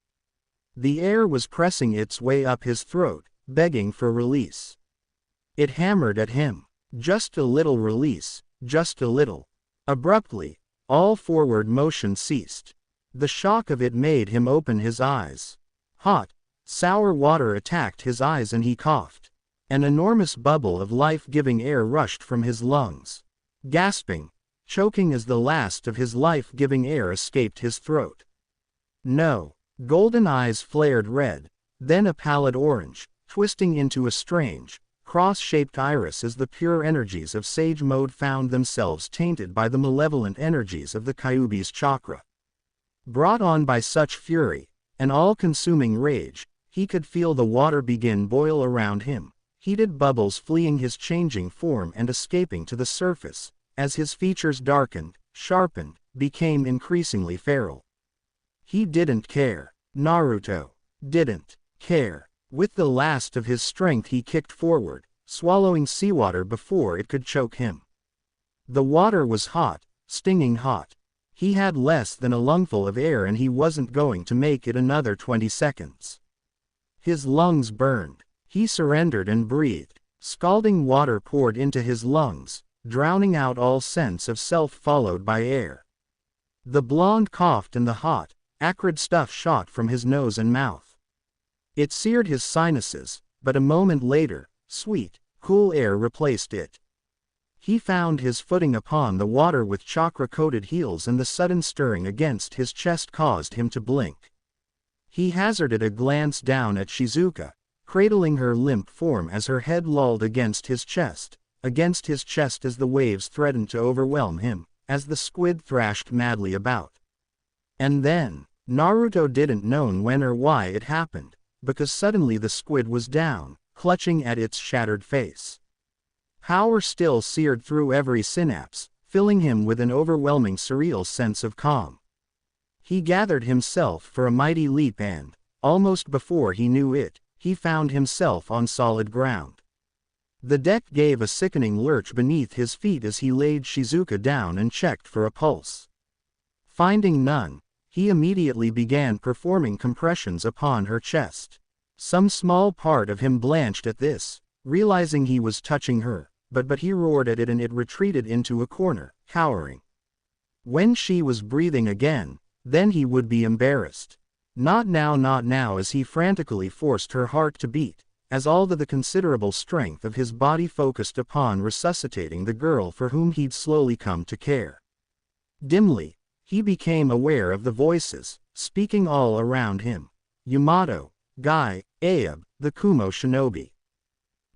The air was pressing its way up his throat, begging for release. It hammered at him. Just a little release, just a little. Abruptly, all forward motion ceased. The shock of it made him open his eyes. Hot, sour water attacked his eyes and he coughed. An enormous bubble of life-giving air rushed from his lungs. Gasping, choking as the last of his life-giving air escaped his throat. No. Golden eyes flared red, then a pallid orange, twisting into a strange, cross-shaped iris as the pure energies of Sage Mode found themselves tainted by the malevolent energies of the Kyuubi's chakra. Brought on by such fury, an all-consuming rage, he could feel the water begin boil around him, heated bubbles fleeing his changing form and escaping to the surface, as his features darkened, sharpened, became increasingly feral. He didn't care. Naruto didn't care. With the last of his strength he kicked forward, swallowing seawater before it could choke him. The water was hot, stinging hot. He had less than a lungful of air and he wasn't going to make it another 20 seconds. His lungs burned. He surrendered and breathed. Scalding water poured into his lungs, drowning out all sense of self followed by air. The blonde coughed and the hot, acrid stuff shot from his nose and mouth. It seared his sinuses, but a moment later, sweet, cool air replaced it. He found his footing upon the water with chakra-coated heels and the sudden stirring against his chest caused him to blink. He hazarded a glance down at Shizuka, cradling her limp form as her head lolled against his chest as the waves threatened to overwhelm him, as the squid thrashed madly about. And then, Naruto didn't know when or why it happened, because suddenly the squid was down, clutching at its shattered face. Power still seared through every synapse, filling him with an overwhelming surreal sense of calm. He gathered himself for a mighty leap and, almost before he knew it, he found himself on solid ground. The deck gave a sickening lurch beneath his feet as he laid Shizuka down and checked for a pulse. Finding none, he immediately began performing compressions upon her chest. Some small part of him blanched at this, realizing he was touching her, but he roared at it and it retreated into a corner, cowering. When she was breathing again, then he would be embarrassed. Not now, as he frantically forced her heart to beat, as all the considerable strength of his body focused upon resuscitating the girl for whom he'd slowly come to care. Dimly, he became aware of the voices, speaking all around him. Yamato, Guy, Abe, the Kumo shinobi.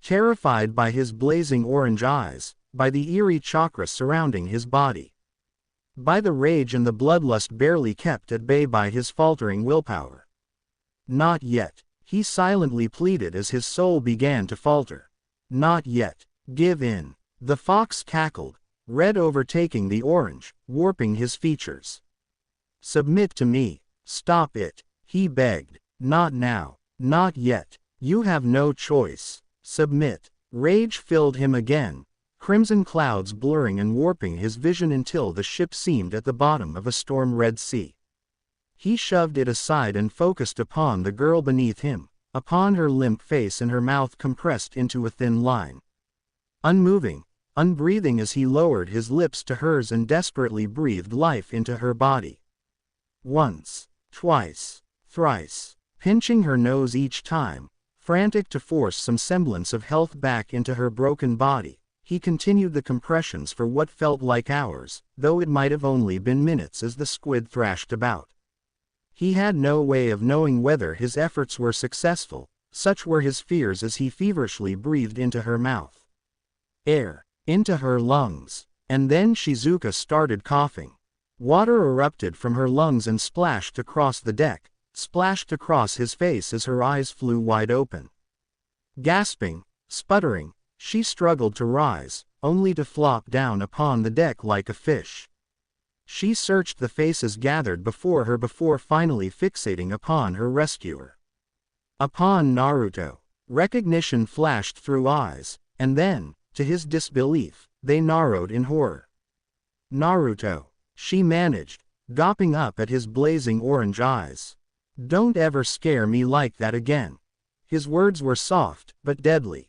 Terrified by his blazing orange eyes, by the eerie chakra surrounding his body, by the rage and the bloodlust barely kept at bay by his faltering willpower. Not yet, he silently pleaded as his soul began to falter. Not yet, give in. The fox cackled, red overtaking the orange, warping his features. Submit to me, stop it, he begged. Not now, not yet, you have no choice, submit. Rage filled him again, crimson clouds blurring and warping his vision until the ship seemed at the bottom of a storm-red sea. He shoved it aside and focused upon the girl beneath him, upon her limp face and her mouth compressed into a thin line. Unmoving, unbreathing as he lowered his lips to hers and desperately breathed life into her body. Once, twice, thrice, pinching her nose each time, frantic to force some semblance of health back into her broken body, he continued the compressions for what felt like hours, though it might have only been minutes as the squid thrashed about. He had no way of knowing whether his efforts were successful, such were his fears as he feverishly breathed into her mouth. Air, into her lungs, and then Shizuka started coughing. Water erupted from her lungs and splashed across the deck, splashed across his face as her eyes flew wide open. Gasping, sputtering, she struggled to rise, only to flop down upon the deck like a fish. She searched the faces gathered before her before finally fixating upon her rescuer. Upon Naruto. Recognition flashed through eyes, and then, to his disbelief, they narrowed in horror. Naruto, she managed, gawping up at his blazing orange eyes. Don't ever scare me like that again. His words were soft, but deadly.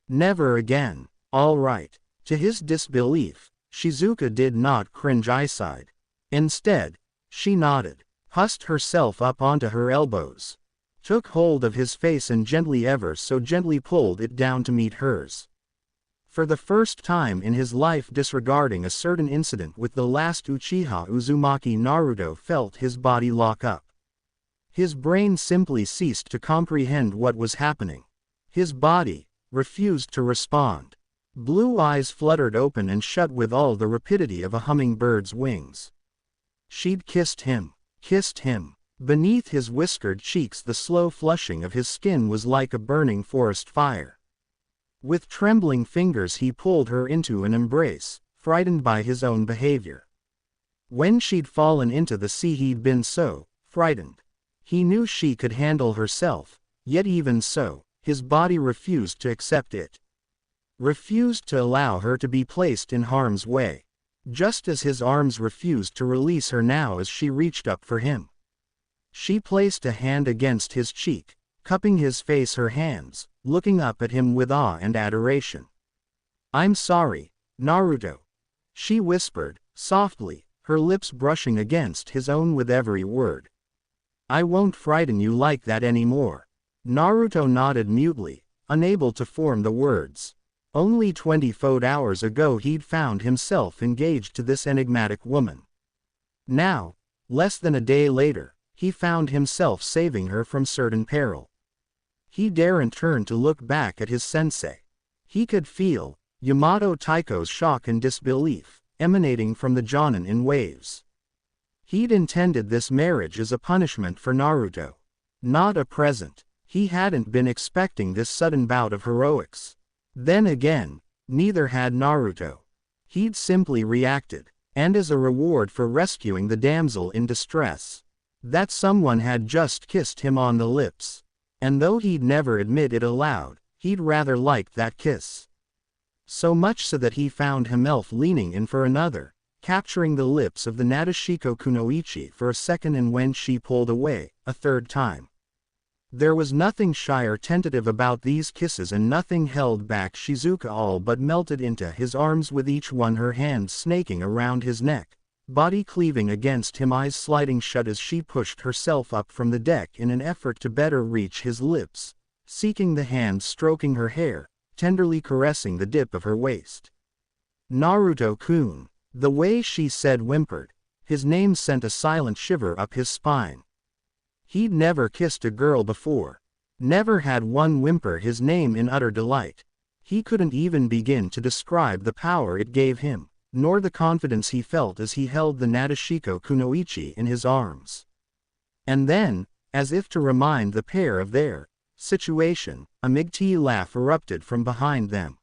Never again. All right. To his disbelief, Shizuka did not cringe eyeside. Instead, She nodded, husked herself up onto her elbows, took hold of his face and gently, ever so gently, pulled it down to meet hers. For the first time in his life, disregarding a certain incident with the last Uchiha Uzumaki, Naruto felt his body lock up. His brain simply ceased to comprehend what was happening. His body refused to respond. Blue eyes fluttered open and shut with all the rapidity of a hummingbird's wings. She'd kissed him. Beneath his whiskered cheeks, the slow flushing of his skin was like a burning forest fire. With trembling fingers he pulled her into an embrace, frightened by his own behavior. When she'd fallen into the sea he'd been so frightened. He knew she could handle herself, yet even so, his body refused to accept it. Refused to allow her to be placed in harm's way. Just as his arms refused to release her now as she reached up for him. She placed a hand against his cheek, cupping his face, her hands, looking up at him with awe and adoration. "I'm sorry, Naruto," she whispered, softly, her lips brushing against his own with every word. "I won't frighten you like that anymore." Naruto nodded mutely, unable to form the words. Only 24 hours ago he'd found himself engaged to this enigmatic woman. Now, less than a day later, he found himself saving her from certain peril. He daren't turn to look back at his sensei. He could feel Yamato Taiko's shock and disbelief emanating from the Jonin in waves. He'd intended this marriage as a punishment for Naruto, not a present. He hadn't been expecting this sudden bout of heroics. Then again, neither had Naruto. He'd simply reacted, and as a reward for rescuing the damsel in distress, that someone had just kissed him on the lips. And though he'd never admit it aloud, he'd rather liked that kiss. So much so that he found himself leaning in for another, capturing the lips of the Nadeshiko Kunoichi for a second, and when she pulled away, a third time. There was nothing shy or tentative about these kisses, and nothing held back. Shizuka all but melted into his arms with each one, her hands snaking around his neck, body cleaving against him, eyes sliding shut as she pushed herself up from the deck in an effort to better reach his lips, seeking the hands stroking her hair, tenderly caressing the dip of her waist. "Naruto-kun," the way she said, whimpered. His name sent a silent shiver up his spine. He'd never kissed a girl before. Never had one whimper his name in utter delight. He couldn't even begin to describe the power it gave him, nor the confidence he felt as he held the Nadeshiko Kunoichi in his arms. And then, as if to remind the pair of their situation, a migty laugh erupted from behind them.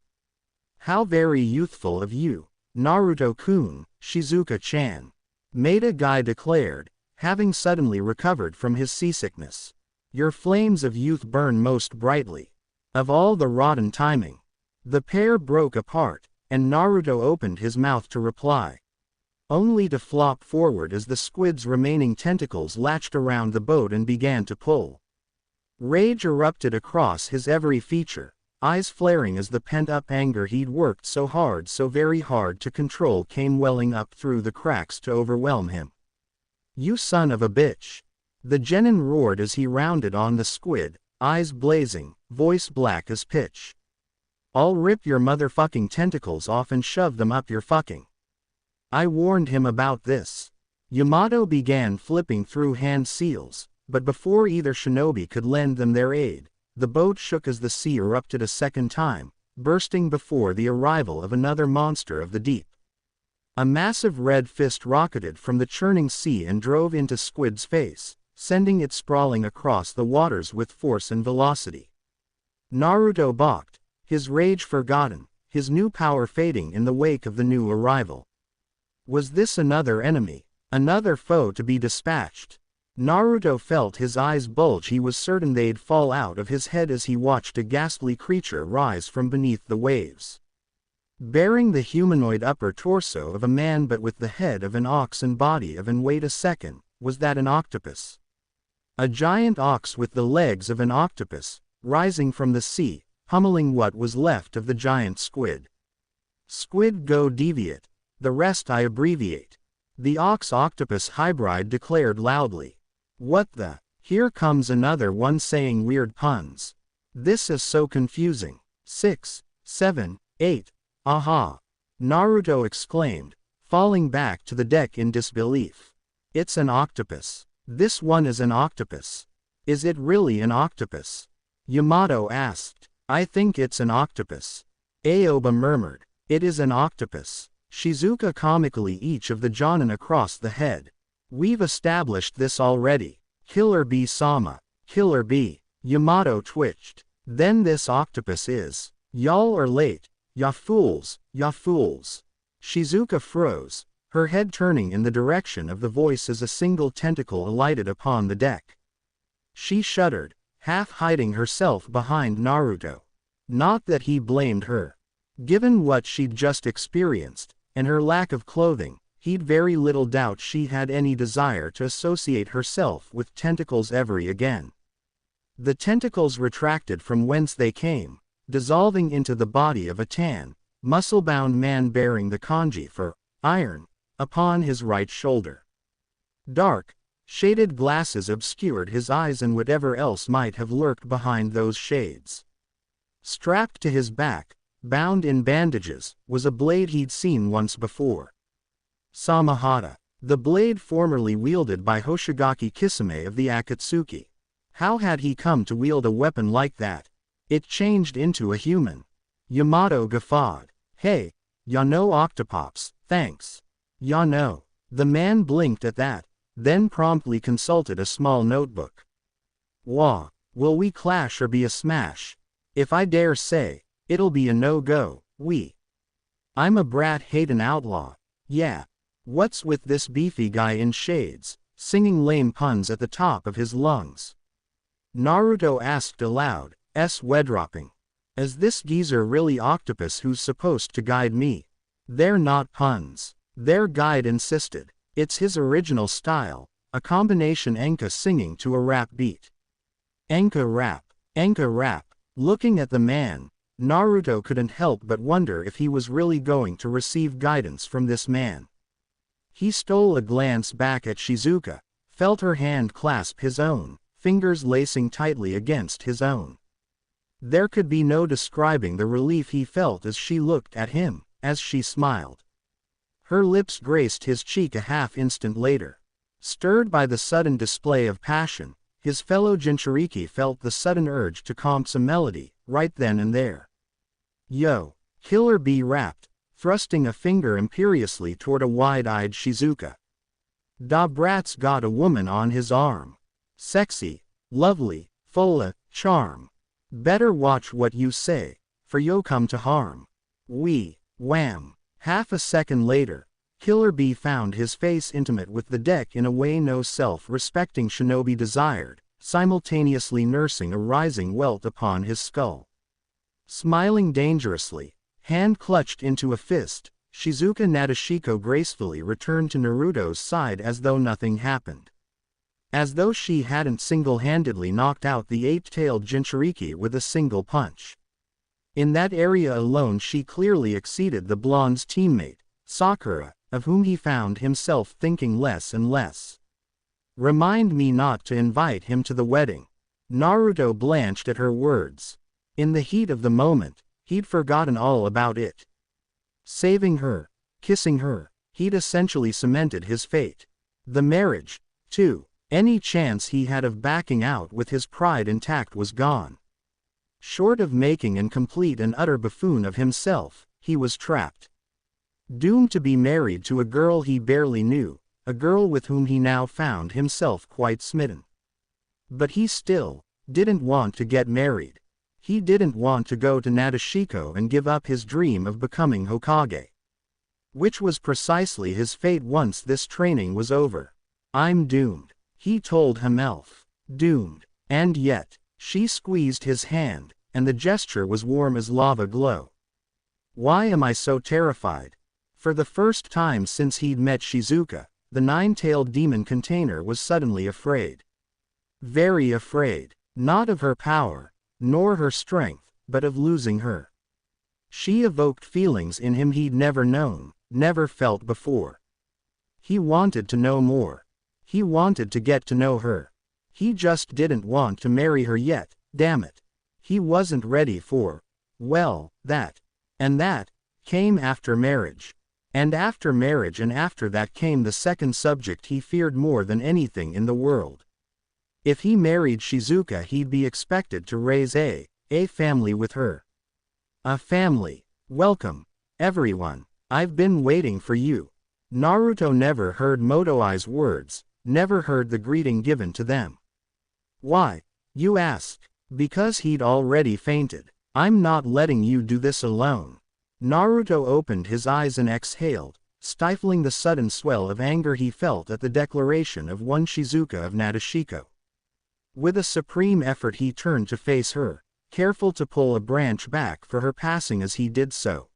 "How very youthful of you, Naruto-kun," Shizuka-chan. Maeda Guy declared, having suddenly recovered from his seasickness. "Your flames of youth burn most brightly. Of all the rotten timing." The pair broke apart, and Naruto opened his mouth to reply, only to flop forward as the squid's remaining tentacles latched around the boat and began to pull. Rage erupted across his every feature, eyes flaring as the pent-up anger he'd worked so hard, so very hard to control came welling up through the cracks to overwhelm him. "You son of a bitch!" The genin roared as he rounded on the squid, eyes blazing, voice black as pitch. "I'll rip your motherfucking tentacles off and shove them up your fucking." "I warned him about this." Yamato began flipping through hand seals, but before either shinobi could lend them their aid, the boat shook as the sea erupted a second time, bursting before the arrival of another monster of the deep. A massive red fist rocketed from the churning sea and drove into Squid's face, sending it sprawling across the waters with force and velocity. Naruto balked, his rage forgotten, his new power fading in the wake of the new arrival. Was this another enemy, another foe to be dispatched? Naruto felt his eyes bulge. He was certain they'd fall out of his head as he watched a ghastly creature rise from beneath the waves. Bearing the humanoid upper torso of a man but with the head of an ox and body of an— wait a second, was that an octopus? A giant ox with the legs of an octopus, rising from the sea, pummeling what was left of the giant squid. Squid go deviate. The rest I abbreviate. The ox-octopus hybrid declared loudly. What the? Here comes another one saying weird puns. This is so confusing. 6, 7, 8. Aha! Naruto exclaimed, falling back to the deck in disbelief. It's an octopus. This one is an octopus. Is it really an octopus? Yamato asked. I think it's an octopus. Aoba murmured. It is an octopus. Shizuka comically each of the Jonin across the head. We've established this already. Killer Bee Sama. Killer Bee. Yamato twitched. Then this octopus is. Y'all are late. Ya fools, ya fools. Shizuka froze, her head turning in the direction of the voice as a single tentacle alighted upon the deck. She shuddered, half hiding herself behind Naruto. Not that he blamed her. Given what she'd just experienced, and her lack of clothing, he'd very little doubt she had any desire to associate herself with tentacles ever again. The tentacles retracted from whence they came, dissolving into the body of a tan, muscle-bound man bearing the kanji for iron upon his right shoulder. Dark, shaded glasses obscured his eyes and whatever else might have lurked behind those shades. Strapped to his back, bound in bandages, was a blade he'd seen once before. Samahata, the blade formerly wielded by Hoshigaki Kisame of the Akatsuki. How had he come to wield a weapon like that? It changed into a human. Yamato guffawed. Hey, ya know octopops, thanks. Ya know. The man blinked at that, then promptly consulted a small notebook. Wah, will we clash or be a smash? If I dare say, it'll be a no-go, I'm a brat hate an outlaw, yeah. What's with this beefy guy in shades, singing lame puns at the top of his lungs? Naruto asked aloud, wedropping. Is this geezer really octopus who's supposed to guide me? They're not puns. Their guide insisted. It's his original style, a combination Enka singing to a rap beat. Enka rap. Looking at the man, Naruto couldn't help but wonder if he was really going to receive guidance from this man. He stole a glance back at Shizuka, felt her hand clasp his own, fingers lacing tightly against his own. There could be no describing the relief he felt as she looked at him, as she smiled. Her lips graced his cheek a half-instant later. Stirred by the sudden display of passion, his fellow Jinchuriki felt the sudden urge to comp some melody, right then and there. Yo, Killer Bee rapped, thrusting a finger imperiously toward a wide-eyed Shizuka. Da brat's got a woman on his arm. Sexy, lovely, full of charm. Better watch what you say, for you'll come to harm. Wham. Half a second later, Killer Bee found his face intimate with the deck in a way no self-respecting shinobi desired, simultaneously nursing a rising welt upon his skull. Smiling dangerously, hand clutched into a fist, Shizuka Nadeshiko gracefully returned to Naruto's side as though nothing happened. As though she hadn't single-handedly knocked out the eight-tailed Jinchuriki with a single punch. In that area alone she clearly exceeded the blonde's teammate, Sakura, of whom he found himself thinking less and less. Remind me not to invite him to the wedding. Naruto blanched at her words. In the heat of the moment, he'd forgotten all about it. Saving her, kissing her, he'd essentially cemented his fate. The marriage, too. Any chance he had of backing out with his pride intact was gone. Short of making an complete and utter buffoon of himself, he was trapped. Doomed to be married to a girl he barely knew, a girl with whom he now found himself quite smitten. But he still didn't want to get married. He didn't want to go to Nadeshiko and give up his dream of becoming Hokage. Which was precisely his fate once this training was over. I'm doomed, he told himself. Doomed. And yet, she squeezed his hand, and the gesture was warm as lava glow. Why am I so terrified? For the first time since he'd met Shizuka, the nine-tailed demon container was suddenly afraid. Very afraid, not of her power, nor her strength, but of losing her. She evoked feelings in him he'd never known, never felt before. He wanted to know more. He wanted to get to know her. He just didn't want to marry her yet, damn it. He wasn't ready for, well, that. And that came after marriage. And after marriage and after that came the second subject he feared more than anything in the world. If he married Shizuka, he'd be expected to raise a family with her. A family. Welcome, everyone. I've been waiting for you. Naruto never heard Motoi's words, never heard the greeting given to them. Why, you ask? Because he'd already fainted. I'm not letting you do this alone. Naruto opened his eyes and exhaled, stifling the sudden swell of anger he felt at the declaration of one Shizuka of Nadeshiko. With a supreme effort he turned to face her, careful to pull a branch back for her passing as he did so.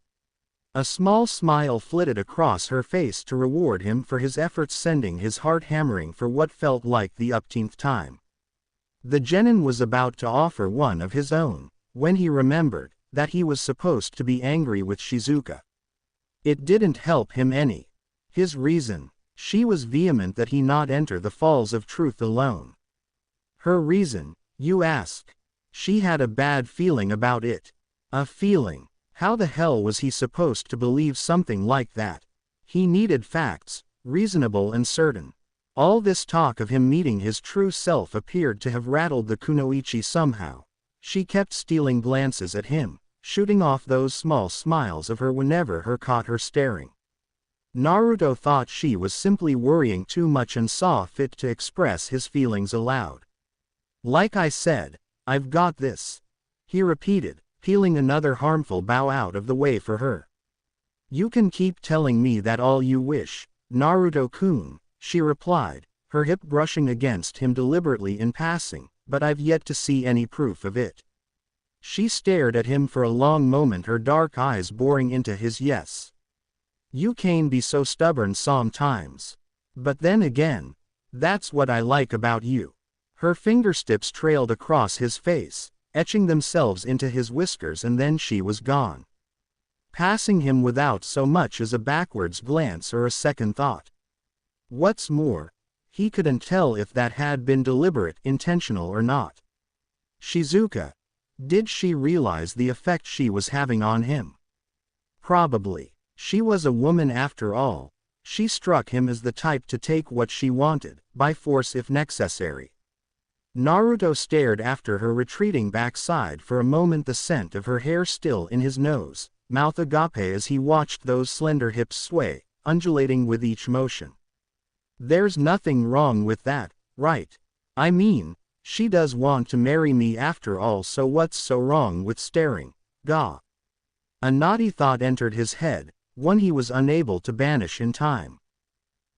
A small smile flitted across her face to reward him for his efforts, sending his heart hammering for what felt like the upteenth time. The genin was about to offer one of his own, when he remembered that he was supposed to be angry with Shizuka. It didn't help him any. His reason, she was vehement that he not enter the falls of truth alone. Her reason, you ask? She had a bad feeling about it. A feeling. How the hell was he supposed to believe something like that? He needed facts, reasonable and certain. All this talk of him meeting his true self appeared to have rattled the kunoichi somehow. She kept stealing glances at him, shooting off those small smiles of her whenever her caught her staring. Naruto thought she was simply worrying too much and saw fit to express his feelings aloud. Like I said, I've got this, he repeated, peeling another harmful bow out of the way for her. You can keep telling me that all you wish, Naruto-kun, she replied, her hip brushing against him deliberately in passing, but I've yet to see any proof of it. She stared at him for a long moment, her dark eyes boring into his. Yes. You can be so stubborn sometimes. But then again, that's what I like about you. Her fingertips trailed across his face, etching themselves into his whiskers, and then she was gone, passing him without so much as a backwards glance or a second thought. What's more, he couldn't tell if that had been deliberate, intentional or not. Shizuka. Did she realize the effect she was having on him? Probably. She was a woman after all. She struck him as the type to take what she wanted, by force if necessary. Naruto stared after her retreating backside for a moment, the scent of her hair still in his nose, mouth agape, as he watched those slender hips sway, undulating with each motion. There's nothing wrong with that, right? I mean, she does want to marry me after all, so what's so wrong with staring? Gah. A naughty thought entered his head, one he was unable to banish in time.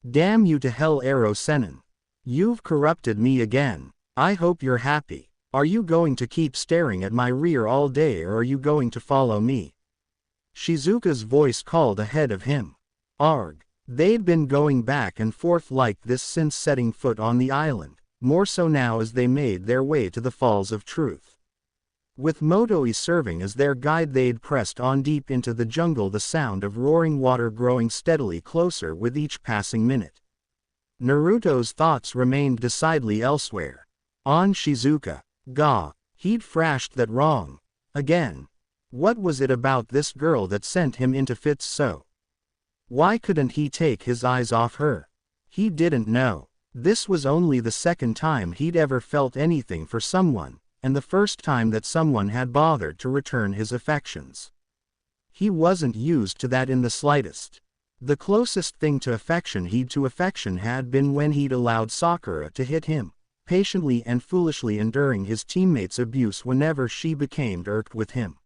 Damn you to hell, Ero Sennin. You've corrupted me again. I hope you're happy. Are you going to keep staring at my rear all day, or are you going to follow me? Shizuka's voice called ahead of him. Arg. They'd been going back and forth like this since setting foot on the island, more so now as they made their way to the Falls of Truth. With Motoi serving as their guide, they'd pressed on deep into the jungle, the sound of roaring water growing steadily closer with each passing minute. Naruto's thoughts remained decidedly elsewhere. On Shizuka. Gah, he'd thrashed that wrong. Again. What was it about this girl that sent him into fits so? Why couldn't he take his eyes off her? He didn't know. This was only the second time he'd ever felt anything for someone, and the first time that someone had bothered to return his affections. He wasn't used to that in the slightest. The closest thing to affection had been when he'd allowed Sakura to hit him, patiently and foolishly enduring his teammates' abuse whenever she became irked with him.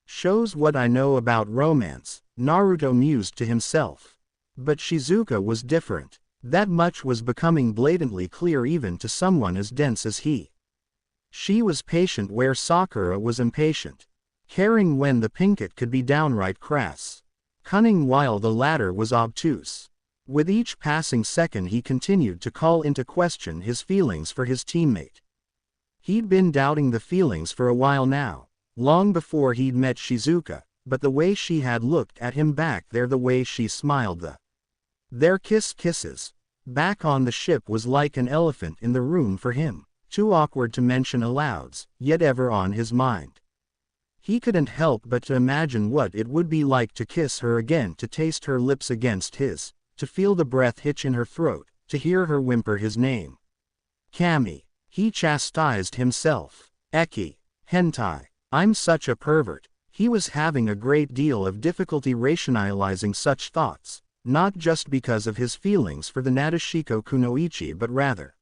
Shows what I know about romance, Naruto mused to himself. But Shizuka was different. That much was becoming blatantly clear even to someone as dense as he. She was patient where Sakura was impatient. Caring when the pinkett could be downright crass. Cunning while the latter was obtuse. With each passing second he continued to call into question his feelings for his teammate. He'd been doubting the feelings for a while now, long before he'd met Shizuka, but the way she had looked at him back there, the way she smiled, the Their kisses. Back on the ship was like an elephant in the room for him, too awkward to mention aloud, yet ever on his mind. He couldn't help but to imagine what it would be like to kiss her again, to taste her lips against his, to feel the breath hitch in her throat, to hear her whimper his name. Cammy. He chastised himself. Eki. Hentai. I'm such a pervert. He was having a great deal of difficulty rationalizing such thoughts, not just because of his feelings for the Nadeshiko kunoichi but rather.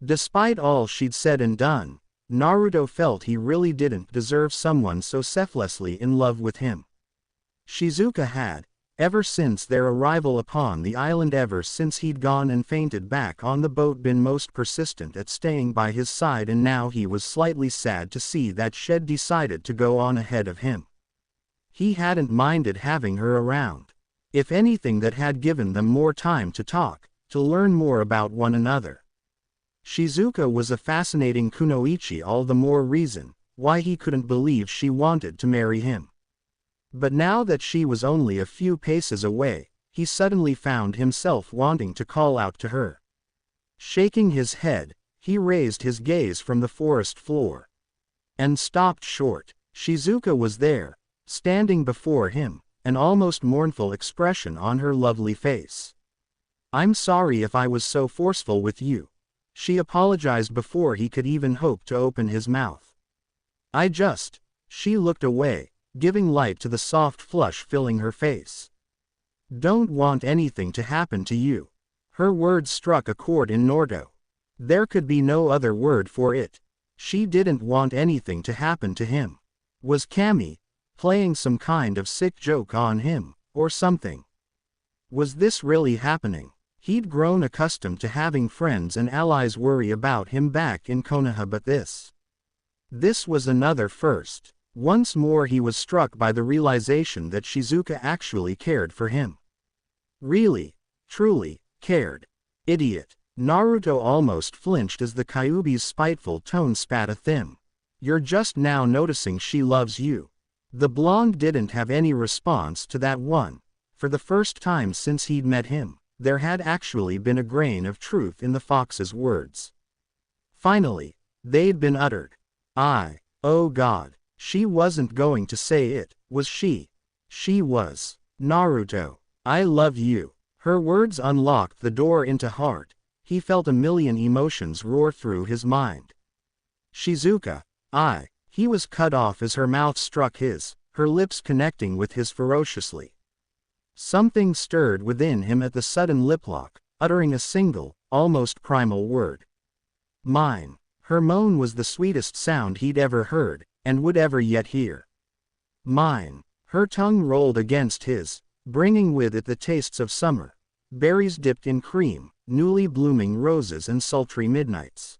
Despite all she'd said and done, Naruto felt he really didn't deserve someone so selflessly in love with him. Shizuka had, ever since their arrival upon the island, ever since he'd gone and fainted back on the boat, been most persistent at staying by his side, and now he was slightly sad to see that she'd decided to go on ahead of him. He hadn't minded having her around. If anything, that had given them more time to talk, to learn more about one another. Shizuka was a fascinating kunoichi, all the more reason why he couldn't believe she wanted to marry him. But now that she was only a few paces away, he suddenly found himself wanting to call out to her. Shaking his head, he raised his gaze from the forest floor. And stopped short. Shizuka was there, standing before him, an almost mournful expression on her lovely face. I'm sorry if I was so forceful with you. She apologized before he could even hope to open his mouth. She looked away, giving light to the soft flush filling her face. Don't want anything to happen to you. Her words struck a chord in Naruto. There could be no other word for it. She didn't want anything to happen to him. Was Cammy playing some kind of sick joke on him, or something? Was this really happening? He'd grown accustomed to having friends and allies worry about him back in Konoha, but this was another first. Once more he was struck by the realization that Shizuka actually cared for him. Really, truly, cared. Idiot. Naruto almost flinched as the Kyuubi's spiteful tone spat at him. You're just now noticing she loves you. The blonde didn't have any response to that one. For the first time since he'd met him, there had actually been a grain of truth in the fox's words. Finally, they'd been uttered. Oh God, she wasn't going to say it, was she? She was. Naruto, I love you. Her words unlocked the door into heart. He felt a million emotions roar through his mind. Shizuka, he was cut off as her mouth struck his, her lips connecting with his ferociously. Something stirred within him at the sudden liplock, uttering a single, almost primal word. Mine. Her moan was the sweetest sound he'd ever heard, and would ever yet hear. Mine. Her tongue rolled against his, bringing with it the tastes of summer, berries dipped in cream, newly blooming roses and sultry midnights.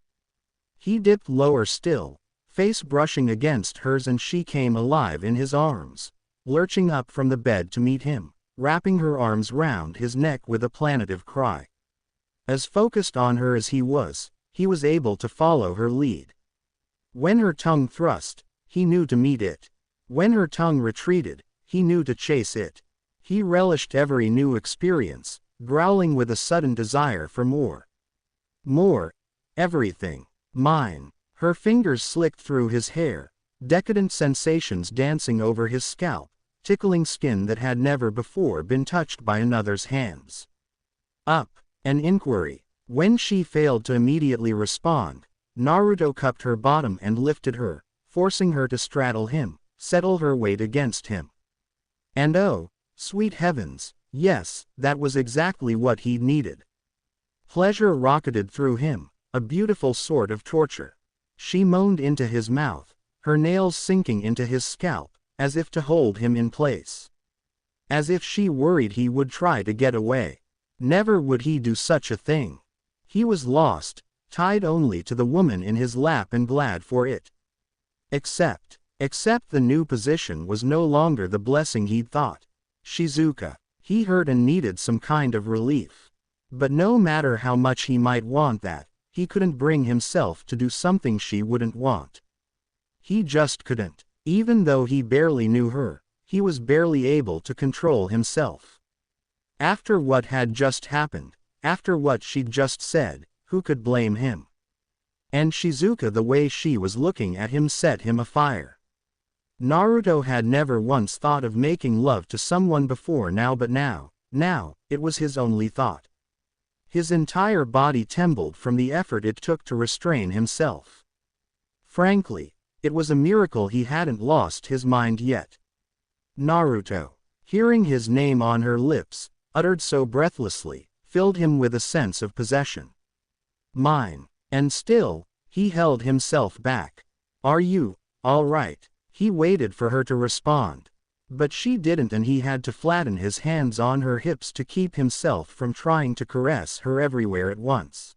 He dipped lower still, face brushing against hers, and she came alive in his arms, lurching up from the bed to meet him, wrapping her arms round his neck with a plaintive cry. As focused on her as he was able to follow her lead. When her tongue thrust, he knew to meet it. When her tongue retreated, he knew to chase it. He relished every new experience, growling with a sudden desire for more. More. Everything. Mine. Her fingers slicked through his hair, decadent sensations dancing over his scalp, tickling skin that had never before been touched by another's hands. Up. An inquiry. When she failed to immediately respond, Naruto cupped her bottom and lifted her, forcing her to straddle him, settle her weight against him. And oh, sweet heavens, yes, that was exactly what he needed. Pleasure rocketed through him, a beautiful sort of torture. She moaned into his mouth, her nails sinking into his scalp, as if to hold him in place. As if she worried he would try to get away. Never would he do such a thing. He was lost, tied only to the woman in his lap, and glad for it. Except the new position was no longer the blessing he'd thought. Shizuka. He hurt and needed some kind of relief. But no matter how much he might want that, he couldn't bring himself to do something she wouldn't want. He just couldn't. Even though he barely knew her, he was barely able to control himself. After what had just happened, after what she'd just said, who could blame him? And Shizuka, the way she was looking at him, set him afire. Naruto had never once thought of making love to someone before now, but now, it was his only thought. His entire body trembled from the effort it took to restrain himself. Frankly, it was a miracle he hadn't lost his mind yet. Naruto, hearing his name on her lips, uttered so breathlessly, filled him with a sense of possession. Mine. And still, he held himself back. Are you all right? He waited for her to respond. But she didn't, and he had to flatten his hands on her hips to keep himself from trying to caress her everywhere at once.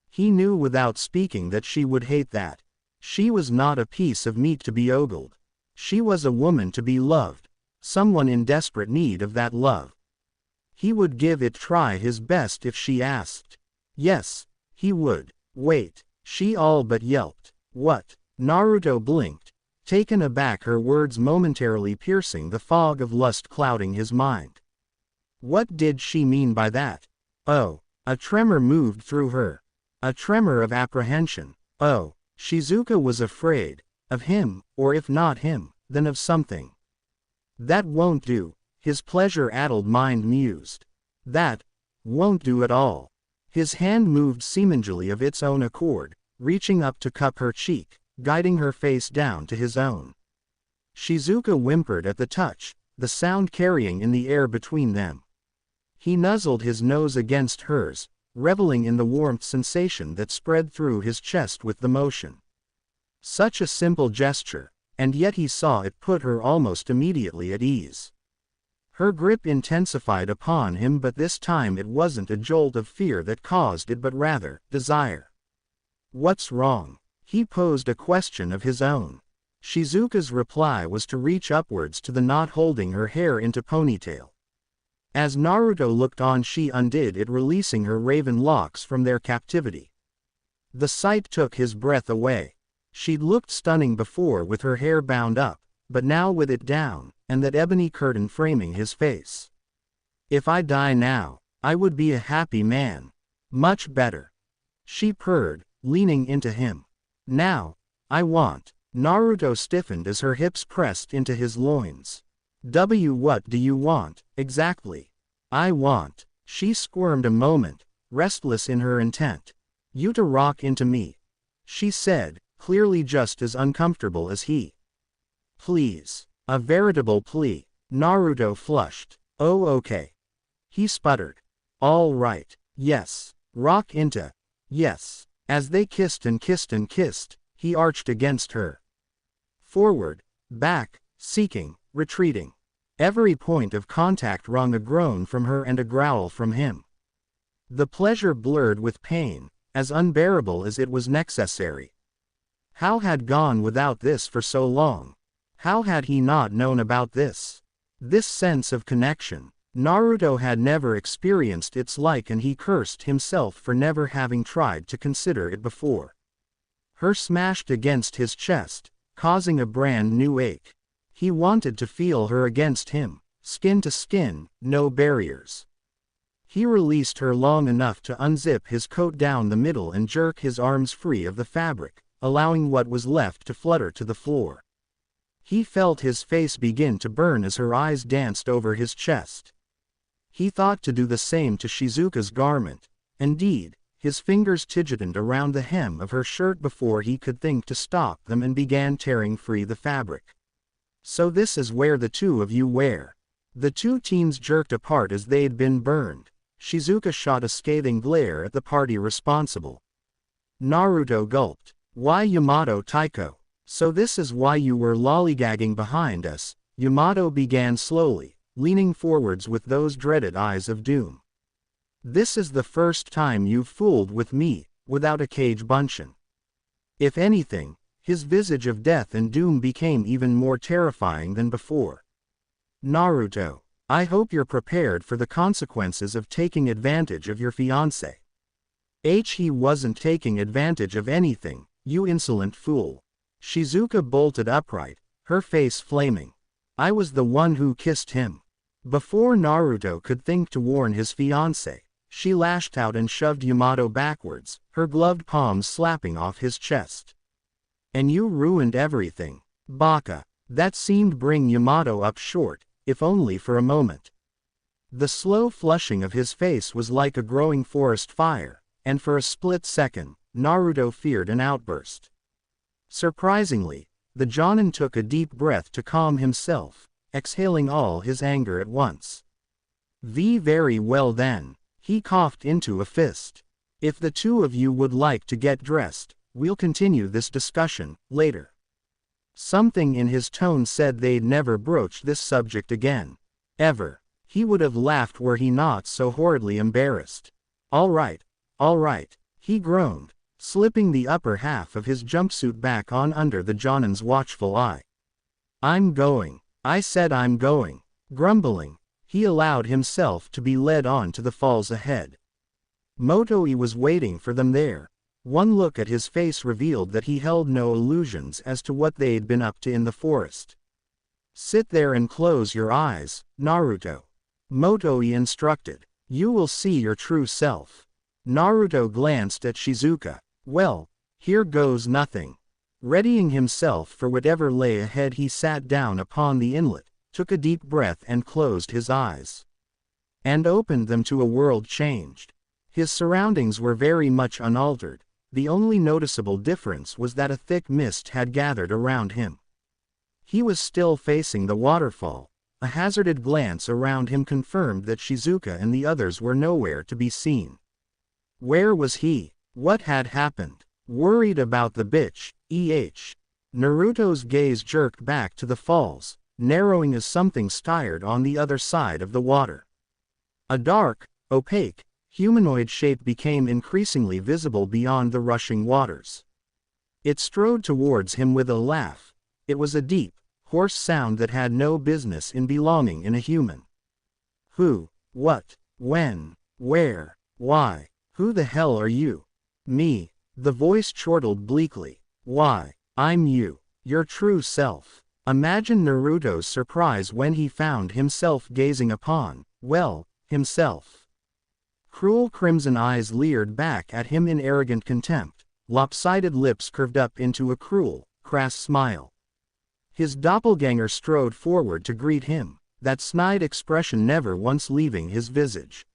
He knew without speaking that she would hate that. She was not a piece of meat to be ogled. She was a woman to be loved, someone in desperate need of that love. He would give it try his best if she asked. Yes, he would. Wait, she all but yelped. What? Naruto blinked, taken aback, her words momentarily piercing the fog of lust clouding his mind. What did she mean by that? Oh, a tremor moved through her. A tremor of apprehension. Oh, Shizuka was afraid. Of him, or if not him, then of something. That won't do, his pleasure-addled mind mused. That won't do at all. His hand moved seemingly of its own accord, reaching up to cup her cheek, guiding her face down to his own. Shizuka whimpered at the touch, the sound carrying in the air between them. He nuzzled his nose against hers, reveling in the warmth sensation that spread through his chest with the motion. Such a simple gesture, and yet he saw it put her almost immediately at ease. Her grip intensified upon him, but this time it wasn't a jolt of fear that caused it, but rather, desire. What's wrong? He posed a question of his own. Shizuka's reply was to reach upwards to the knot holding her hair into ponytail. As Naruto looked on, she undid it, releasing her raven locks from their captivity. The sight took his breath away. She'd looked stunning before with her hair bound up, but now with it down, and that ebony curtain framing his face. If I die now, I would be a happy man. Much better. She purred, leaning into him. Now, I want. Naruto stiffened as her hips pressed into his loins. What do you want, exactly? I want. She squirmed a moment, restless in her intent. You to rock into me, she said, clearly just as uncomfortable as he. Please. A veritable plea. Naruto flushed. Oh, okay. He sputtered. All right. Yes. Rock into. Yes. As they kissed and kissed and kissed, he arched against her. Forward, back, seeking, retreating. Every point of contact wrung a groan from her and a growl from him. The pleasure blurred with pain, as unbearable as it was necessary. How had gone without this for so long? How had he not known about this? This sense of connection. Naruto had never experienced its like, and he cursed himself for never having tried to consider it before. Her smashed against his chest, causing a brand new ache. He wanted to feel her against him, skin to skin, no barriers. He released her long enough to unzip his coat down the middle and jerk his arms free of the fabric, allowing what was left to flutter to the floor. He felt his face begin to burn as her eyes danced over his chest. He thought to do the same to Shizuka's garment. Indeed, his fingers tightened around the hem of her shirt before he could think to stop them and began tearing free the fabric. So this is where the two of you were. The two teens jerked apart as they'd been burned. Shizuka shot a scathing glare at the party responsible. Naruto gulped. Why, Yamato Taiko? So this is why you were lollygagging behind us, Yamato began slowly, leaning forwards with those dreaded eyes of doom. This is the first time you've fooled with me, without a cage bunshin. If anything, his visage of death and doom became even more terrifying than before. Naruto, I hope you're prepared for the consequences of taking advantage of your fiancé. He wasn't taking advantage of anything, you insolent fool. Shizuka bolted upright, her face flaming. I was the one who kissed him. Before Naruto could think to warn his fiancé, she lashed out and shoved Yamato backwards, her gloved palms slapping off his chest. "And you ruined everything, Baka." That seemed bring Yamato up short, if only for a moment. The slow flushing of his face was like a growing forest fire, and for a split second, Naruto feared an outburst. Surprisingly, the Jonin took a deep breath to calm himself, exhaling all his anger at once. Very well then, he coughed into a fist. "If the two of you would like to get dressed, we'll continue this discussion later." Something in his tone said they'd never broach this subject again. Ever. He would have laughed were he not so horridly embarrassed. All right, he groaned, slipping the upper half of his jumpsuit back on under the Jonin's watchful eye. "I'm going. I said I'm going." Grumbling, he allowed himself to be led on to the falls ahead. Motoi was waiting for them there. One look at his face revealed that he held no illusions as to what they'd been up to in the forest. "Sit there and close your eyes, Naruto," Motoi instructed. "You will see your true self." Naruto glanced at Shizuka. "Well, here goes nothing." Readying himself for whatever lay ahead, he sat down upon the inlet, took a deep breath and closed his eyes. And opened them to a world changed. His surroundings were very much unaltered. The only noticeable difference was that a thick mist had gathered around him. He was still facing the waterfall. A hazarded glance around him confirmed that Shizuka and the others were nowhere to be seen. Where was he? What had happened? Worried about the bitch, Naruto's gaze jerked back to the falls, narrowing as something stirred on the other side of the water. A dark, opaque, humanoid shape became increasingly visible beyond the rushing waters. It strode towards him with a laugh. It was a deep, hoarse sound that had no business in belonging in a human. "Who? What? When? Where? Why? Who the hell are you?" "Me," the voice chortled bleakly. "Why, I'm you, your true self." Imagine Naruto's surprise when he found himself gazing upon, well, himself. Cruel crimson eyes leered back at him in arrogant contempt, lopsided lips curved up into a cruel, crass smile. His doppelganger strode forward to greet him, that snide expression never once leaving his visage.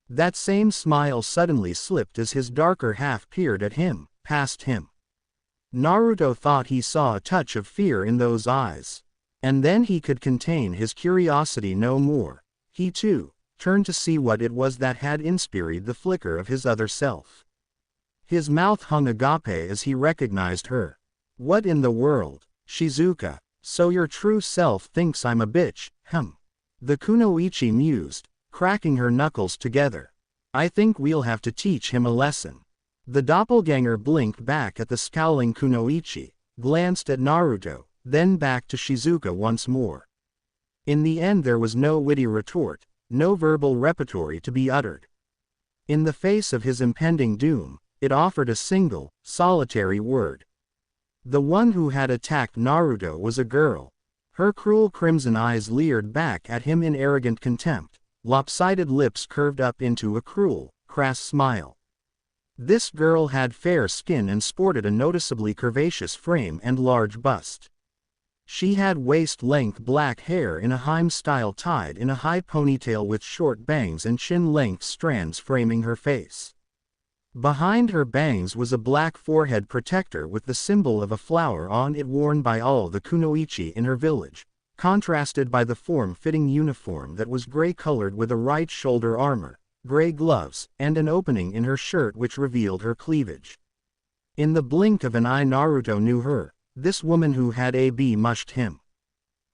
That same smile suddenly slipped as his darker half peered at him, past him. Naruto thought he saw a touch of fear in those eyes. And then he could contain his curiosity no more. He too turned to see what it was that had inspired the flicker of his other self. His mouth hung agape as he recognized her. "What in the world, Shizuka? So your true self thinks I'm a bitch, The kunoichi mused, cracking her knuckles together. "I think we'll have to teach him a lesson." The doppelganger blinked back at the scowling kunoichi, glanced at Naruto, then back to Shizuka once more. In the end there was no witty retort, no verbal repertory to be uttered. In the face of his impending doom, it offered a single, solitary word. The one who had attacked Naruto was a girl. Her cruel crimson eyes leered back at him in arrogant contempt, lopsided lips curved up into a cruel, crass smile. This girl had fair skin and sported a noticeably curvaceous frame and large bust. She had waist-length black hair in a Harem style tied in a high ponytail with short bangs and chin-length strands framing her face. Behind her bangs was a black forehead protector with the symbol of a flower on it worn by all the kunoichi in her village, contrasted by the form-fitting uniform that was gray-colored with a right shoulder armor, gray gloves, and an opening in her shirt which revealed her cleavage. In the blink of an eye Naruto knew her, this woman who had mushed him.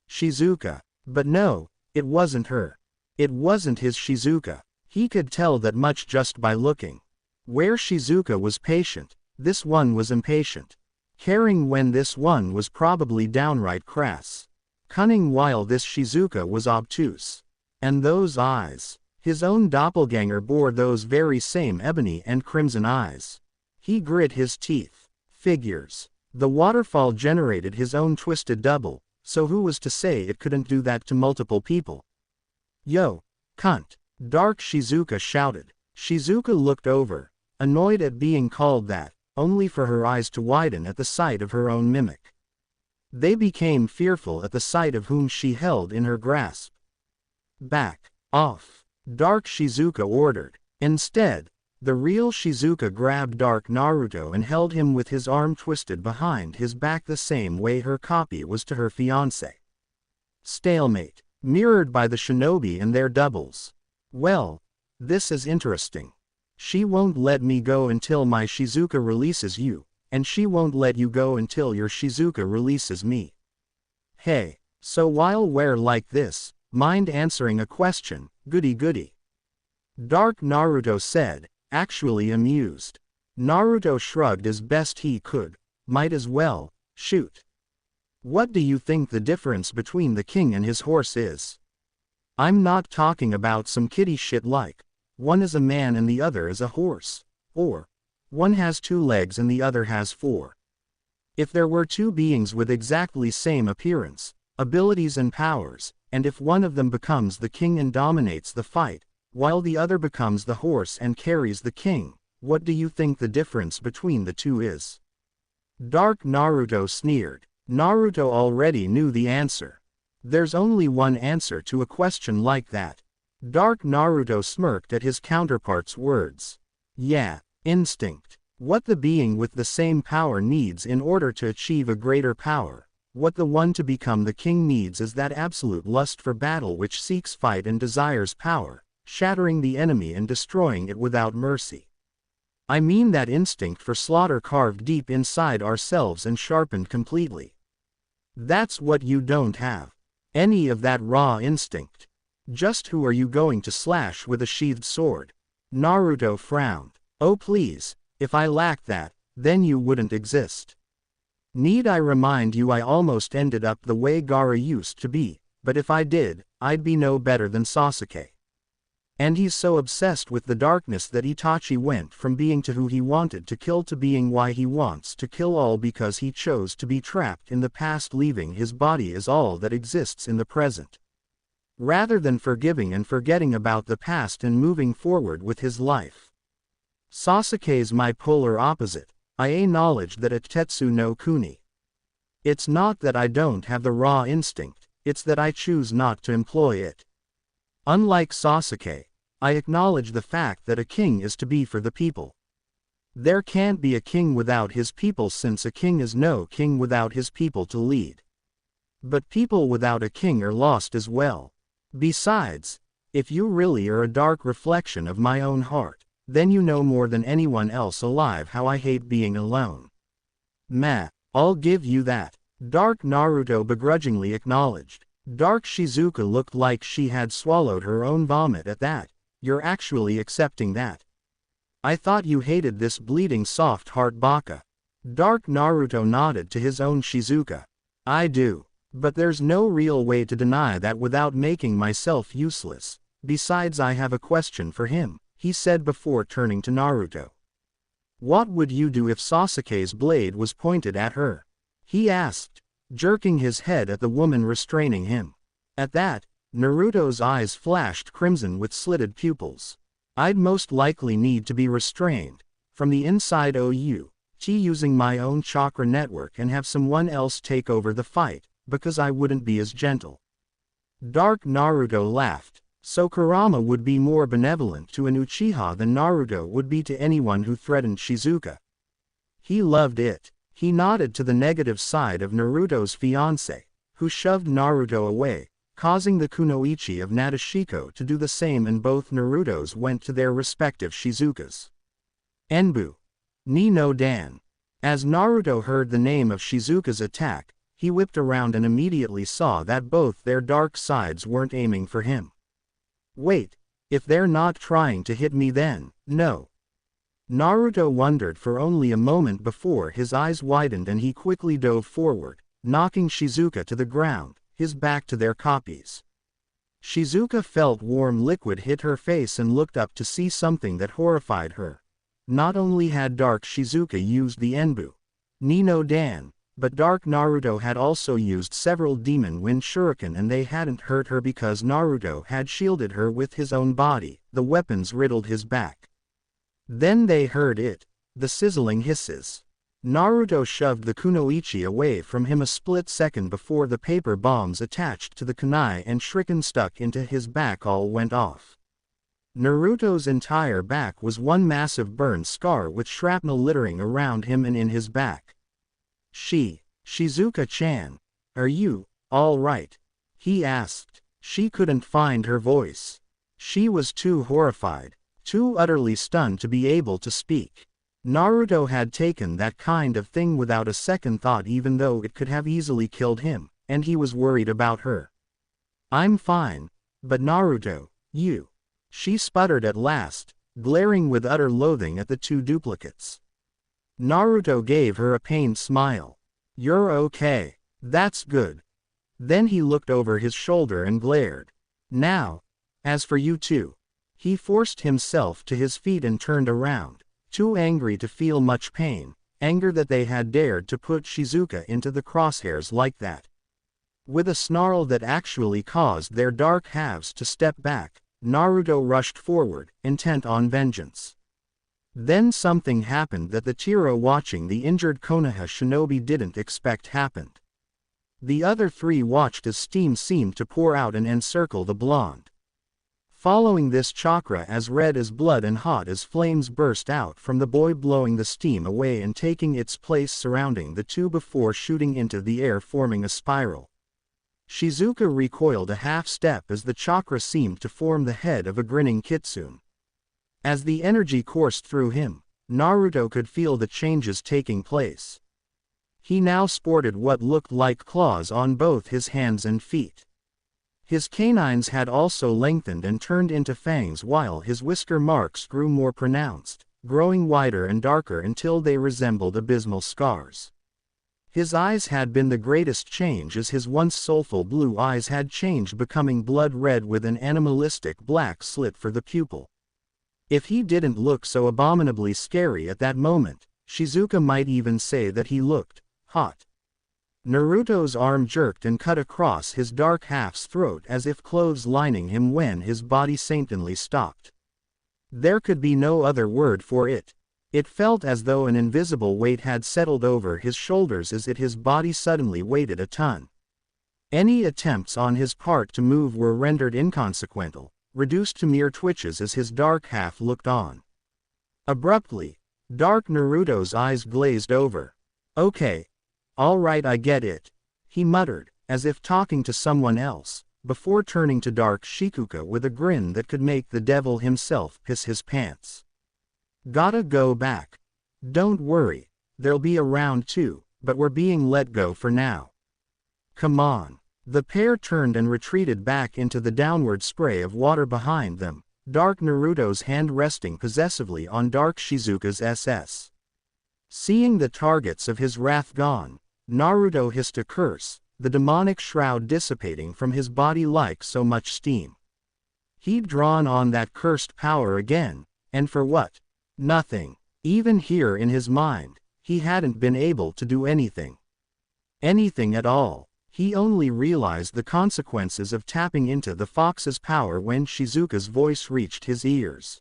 Shizuka. But no, it wasn't her. It wasn't his Shizuka. He could tell that much just by looking. Where Shizuka was patient, this one was impatient. Caring when this one was probably downright crass. Cunning while this Shizuka was obtuse. And those eyes. His own doppelganger bore those very same ebony and crimson eyes. He grit his teeth. Figures. The waterfall generated his own twisted double, so who was to say it couldn't do that to multiple people? Yo, cunt, Dark Shizuka shouted. Shizuka looked over, annoyed at being called that, only for her eyes to widen at the sight of her own mimic. They became fearful at the sight of whom she held in her grasp. Back off, Dark Shizuka ordered. Instead, the real Shizuka grabbed Dark Naruto and held him with his arm twisted behind his back the same way her copy was to her fiancé. Stalemate, mirrored by the shinobi and their doubles. Well, this is interesting. She won't let me go until my Shizuka releases you, and she won't let you go until your Shizuka releases me. Hey, so while we're like this, mind answering a question, goody goody. Dark Naruto said, actually amused. Naruto shrugged as best he could, might as well, shoot. What do you think the difference between the king and his horse is? I'm not talking about some kiddie shit like, one is a man and the other is a horse, or, one has 2 legs and the other has 4. If there were 2 beings with exactly same appearance, abilities and powers, and if one of them becomes the king and dominates the fight, while the other becomes the horse and carries the king, what do you think the difference between the 2 is? Dark Naruto sneered. Naruto already knew the answer. There's only one answer to a question like that. Dark Naruto smirked at his counterpart's words. Yeah, instinct. What the being with the same power needs in order to achieve a greater power. What the one to become the king needs is that absolute lust for battle which seeks fight and desires power, shattering the enemy and destroying it without mercy. I mean that instinct for slaughter carved deep inside ourselves and sharpened completely. That's what you don't have. Any of that raw instinct. Just who are you going to slash with a sheathed sword? Naruto frowned. Oh please, if I lacked that, then you wouldn't exist. Need I remind you I almost ended up the way Gaara used to be, but if I did, I'd be no better than Sasuke. And he's so obsessed with the darkness that Itachi went from being to who he wanted to kill to being why he wants to kill, all because he chose to be trapped in the past, leaving his body as all that exists in the present. Rather than forgiving and forgetting about the past and moving forward with his life. Sasuke's my polar opposite. I acknowledge that Tetsu no Kuni. It's not that I don't have the raw instinct, it's that I choose not to employ it. Unlike Sasuke, I acknowledge the fact that a king is to be for the people. There can't be a king without his people, since a king is no king without his people to lead. But people without a king are lost as well. Besides, if you really are a dark reflection of my own heart, then you know more than anyone else alive how I hate being alone. Meh, I'll give you that. Dark Naruto begrudgingly acknowledged. Dark Shizuka looked like she had swallowed her own vomit at that. You're actually accepting that? I thought you hated this bleeding soft heart baka. Dark Naruto nodded to his own Shizuka. I do. But there's no real way to deny that without making myself useless. Besides, I have a question for him, he said before turning to Naruto. What would you do if Sasuke's blade was pointed at her? He asked, jerking his head at the woman restraining him. At that, Naruto's eyes flashed crimson with slitted pupils. I'd most likely need to be restrained, from the inside using my own chakra network and have someone else take over the fight, because I wouldn't be as gentle. Dark Naruto laughed. So Kurama would be more benevolent to an Uchiha than Naruto would be to anyone who threatened Shizuka. He loved it. He nodded to the negative side of Naruto's fiancé, who shoved Naruto away, causing the kunoichi of Nadeshiko to do the same, and both Narutos went to their respective Shizukas. Enbu. Ni no Dan. As Naruto heard the name of Shizuka's attack, he whipped around and immediately saw that both their dark sides weren't aiming for him. Wait, if they're not trying to hit me then, no. Naruto wondered for only a moment before his eyes widened and he quickly dove forward, knocking Shizuka to the ground, his back to their copies. Shizuka felt warm liquid hit her face and looked up to see something that horrified her. Not only had Dark Shizuka used the Enbu, Ni no Dan, But Dark Naruto had also used several demon wind shuriken and they hadn't hurt her because Naruto had shielded her with his own body. The weapons riddled his back. Then they heard it. The sizzling hisses. Naruto shoved the kunoichi away from him a split second before the paper bombs attached to the kunai and shuriken stuck into his back all went off. Naruto's entire back was one massive burn scar with shrapnel littering around him and in his back. Shizuka-chan, are you all right? He asked. She couldn't find her voice. She was too horrified, too utterly stunned to be able to speak. Naruto had taken that kind of thing without a second thought even though it could have easily killed him, and he was worried about her. I'm fine, but Naruto, you. She sputtered at last, glaring with utter loathing at the two duplicates. Naruto gave her a pained smile. You're okay. That's good. Then he looked over his shoulder and glared. Now, as for you two. He forced himself to his feet and turned around, too angry to feel much pain, anger that they had dared to put Shizuka into the crosshairs like that. With a snarl that actually caused their dark halves to step back, Naruto rushed forward, intent on vengeance. Then something happened that the Tiro watching the injured Konoha shinobi didn't expect happened. The other three watched as steam seemed to pour out and encircle the blonde. Following this, chakra as red as blood and hot as flames burst out from the boy, blowing the steam away and taking its place surrounding the two before shooting into the air, forming a spiral. Shizuka recoiled a half step as the chakra seemed to form the head of a grinning kitsune. As the energy coursed through him, Naruto could feel the changes taking place. He now sported what looked like claws on both his hands and feet. His canines had also lengthened and turned into fangs while his whisker marks grew more pronounced, growing wider and darker until they resembled abysmal scars. His eyes had been the greatest change as his once soulful blue eyes had changed, becoming blood red with an animalistic black slit for the pupil. If he didn't look so abominably scary at that moment, Shizuka might even say that he looked hot. Naruto's arm jerked and cut across his dark half's throat as if clothes lining him when his body saintly stopped. There could be no other word for it. It felt as though an invisible weight had settled over his shoulders as if his body suddenly weighed a ton. Any attempts on his part to move were rendered inconsequential, reduced to mere twitches as his dark half looked on. Abruptly, Dark Naruto's eyes glazed over. Okay. All right, I get it. He muttered, as if talking to someone else, before turning to Dark Shikuka with a grin that could make the devil himself piss his pants. Gotta go back. Don't worry, there'll be a round two, but we're being let go for now. Come on. The pair turned and retreated back into the downward spray of water behind them, Dark Naruto's hand resting possessively on Dark Shizuka's SS. Seeing the targets of his wrath gone, Naruto hissed a curse, the demonic shroud dissipating from his body like so much steam. He'd drawn on that cursed power again, and for what? Nothing. Even here in his mind, he hadn't been able to do anything. Anything at all. He only realized the consequences of tapping into the fox's power when Shizuka's voice reached his ears.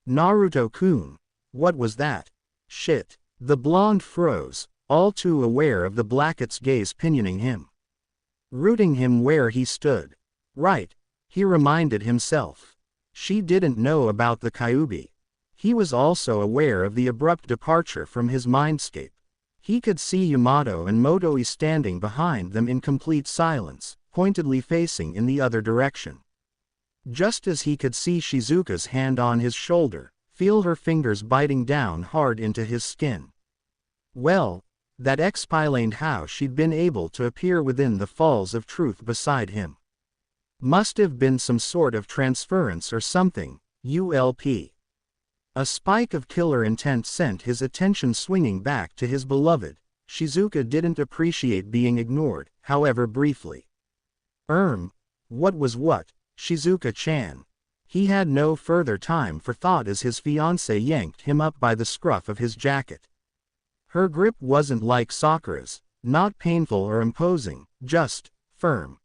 Naruto-kun. What was that? Shit. The blonde froze, all too aware of the blacket's gaze pinioning him. Rooting him where he stood. Right, he reminded himself. She didn't know about the Kyuubi. He was also aware of the abrupt departure from his mindscape. He could see Yamato and Motoi standing behind them in complete silence, pointedly facing in the other direction. Just as he could see Shizuka's hand on his shoulder, feel her fingers biting down hard into his skin. Well, that explained how she'd been able to appear within the falls of truth beside him. Must have been some sort of transference or something, ULP. A spike of killer intent sent his attention swinging back to his beloved. Shizuka didn't appreciate being ignored, however briefly. What was what, Shizuka-chan? He had no further time for thought as his fiancée yanked him up by the scruff of his jacket. Her grip wasn't like Sakura's, Not painful or imposing, just firm.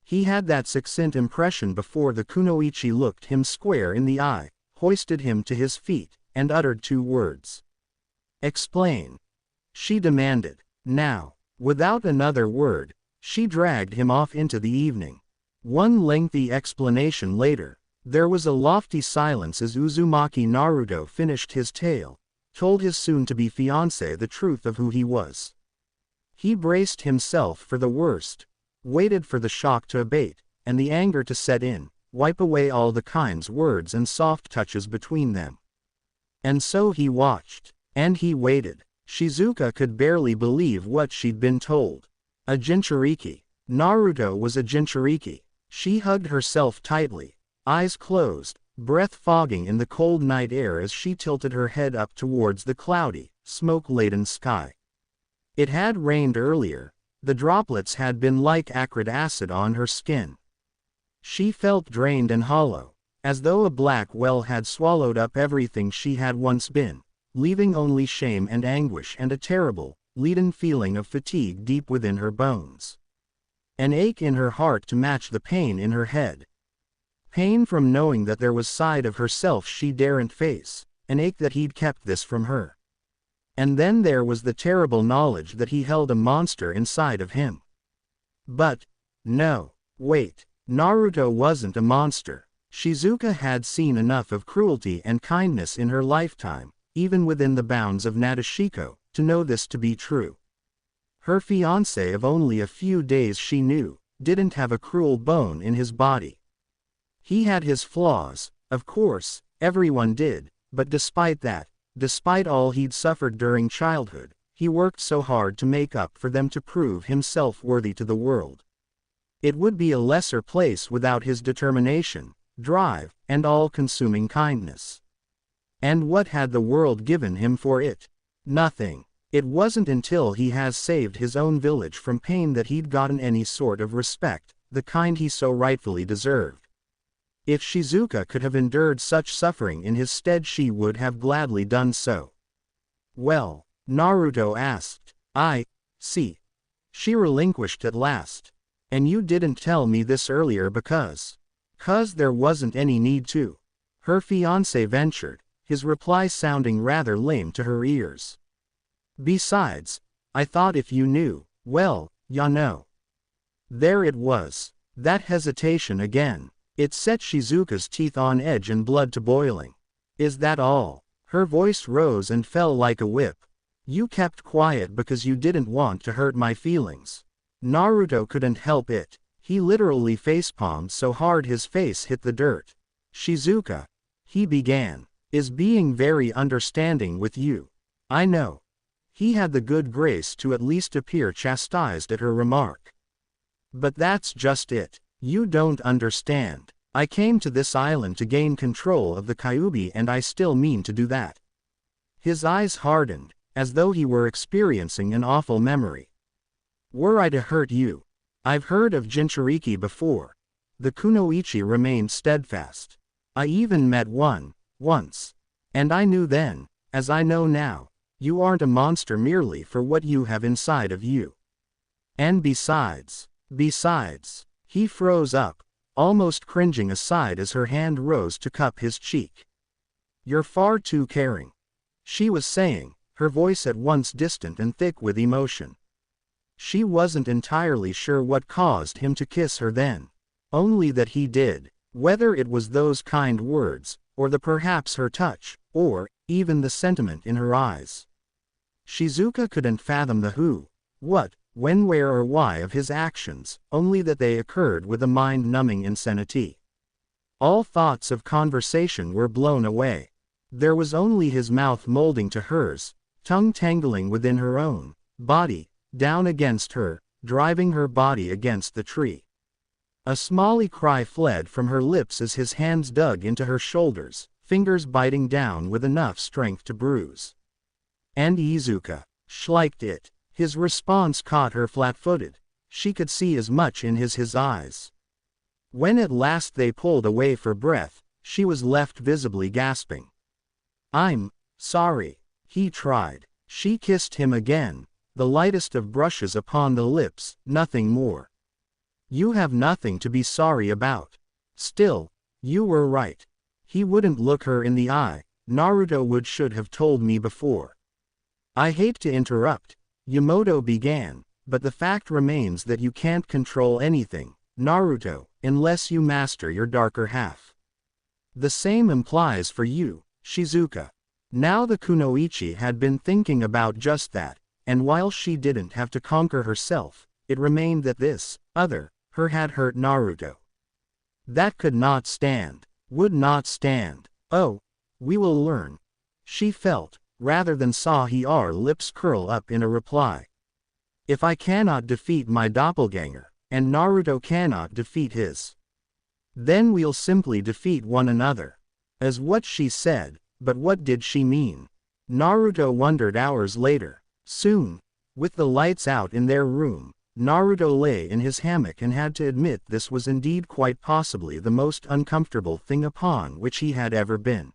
He had that succinct impression before the kunoichi looked him square in the eye, hoisted him to his feet, and uttered 2 words. "Explain," she demanded. Now, without another word, she dragged him off into the evening. One lengthy explanation later, there was a lofty silence as Uzumaki Naruto finished his tale, told his soon-to-be fiancé the truth of who he was. He braced himself for the worst, waited for the shock to abate, and the anger to set in, wipe away all the kind words and soft touches between them. And so he watched, and he waited. Shizuka could barely believe what she'd been told. A Jinchuriki. Naruto was a Jinchuriki. She hugged herself tightly, eyes closed, breath fogging in the cold night air as she tilted her head up towards the cloudy, smoke-laden sky. It had rained earlier. The droplets had been like acrid acid on her skin. She felt drained and hollow, as though a black well had swallowed up everything she had once been, leaving only shame and anguish and a terrible, leaden feeling of fatigue deep within her bones. An ache in her heart to match the pain in her head. Pain from knowing that there was side of herself she daren't face, an ache that he'd kept this from her. And then there was the terrible knowledge that he held a monster inside of him. But, no, wait, Naruto wasn't a monster. Shizuka had seen enough of cruelty and kindness in her lifetime, even within the bounds of Nadeshiko, to know this to be true. Her fiancé of only a few days, she knew, didn't have a cruel bone in his body. He had his flaws, of course, everyone did, but despite that, despite all he'd suffered during childhood, he worked so hard to make up for them to prove himself worthy to the world. It would be a lesser place without his determination, drive, and all-consuming kindness. And what had the world given him for it? Nothing. It wasn't until he has saved his own village from pain that he'd gotten any sort of respect, the kind he so rightfully deserved. If Shizuka could have endured such suffering in his stead, she would have gladly done so. "Well," Naruto asked. "I see." She relinquished at last. "And you didn't tell me this earlier because..." "'Cause there wasn't any need to," her fiancé ventured, his reply sounding rather lame to her ears. "Besides, I thought if you knew, well, ya know." There it was. That hesitation again. It set Shizuka's teeth on edge and blood to boiling. "Is that all?" Her voice rose and fell like a whip. "You kept quiet because you didn't want to hurt my feelings." Naruto couldn't help it. He literally facepalmed so hard his face hit the dirt. "Shizuka," he began, "is being very understanding with you. I know." He had the good grace to at least appear chastised at her remark. "But that's just it. You don't understand. I came to this island to gain control of the Kyuubi, and I still mean to do that." His eyes hardened, as though he were experiencing an awful memory. "Were I to hurt you? I've heard of Jinchuriki before." The kunoichi remained steadfast. "I even met one, once. And I knew then, as I know now, you aren't a monster merely for what you have inside of you. And besides," he froze up, almost cringing aside as her hand rose to cup his cheek. "You're far too caring," she was saying, her voice at once distant and thick with emotion. She wasn't entirely sure what caused him to kiss her then. Only that he did. Whether it was those kind words, or the perhaps her touch, or even the sentiment in her eyes. Shizuka couldn't fathom the who, what, when, where or why of his actions, only that they occurred with a mind-numbing insanity. All thoughts of conversation were blown away. There was only his mouth molding to hers, tongue tangling within her own body, down against her, driving her body against the tree. A smally cry fled from her lips as his hands dug into her shoulders, fingers biting down with enough strength to bruise. And Izuka schliked it. His response caught her flat-footed. She could see as much in his eyes. When at last they pulled away for breath, she was left visibly gasping. "I'm sorry," he tried. She kissed him again, the lightest of brushes upon the lips, nothing more. You have nothing to be sorry about. Still, you were right. He wouldn't look her in the eye. Naruto should have told me before. I hate to interrupt, Yamato began, but the fact remains that you can't control anything, Naruto, unless you master your darker half. The same implies for you, Shizuka. Now the kunoichi had been thinking about just that, and while she didn't have to conquer herself, it remained that this, other, her had hurt Naruto. That could not stand, would not stand. Oh, we will learn. She felt, rather than saw her lips curl up in a reply. If I cannot defeat my doppelganger, and Naruto cannot defeat his, then we'll simply defeat one another. As what she said, but what did she mean? Naruto wondered hours later. Soon, with the lights out in their room, Naruto lay in his hammock and had to admit this was indeed quite possibly the most uncomfortable thing upon which he had ever been.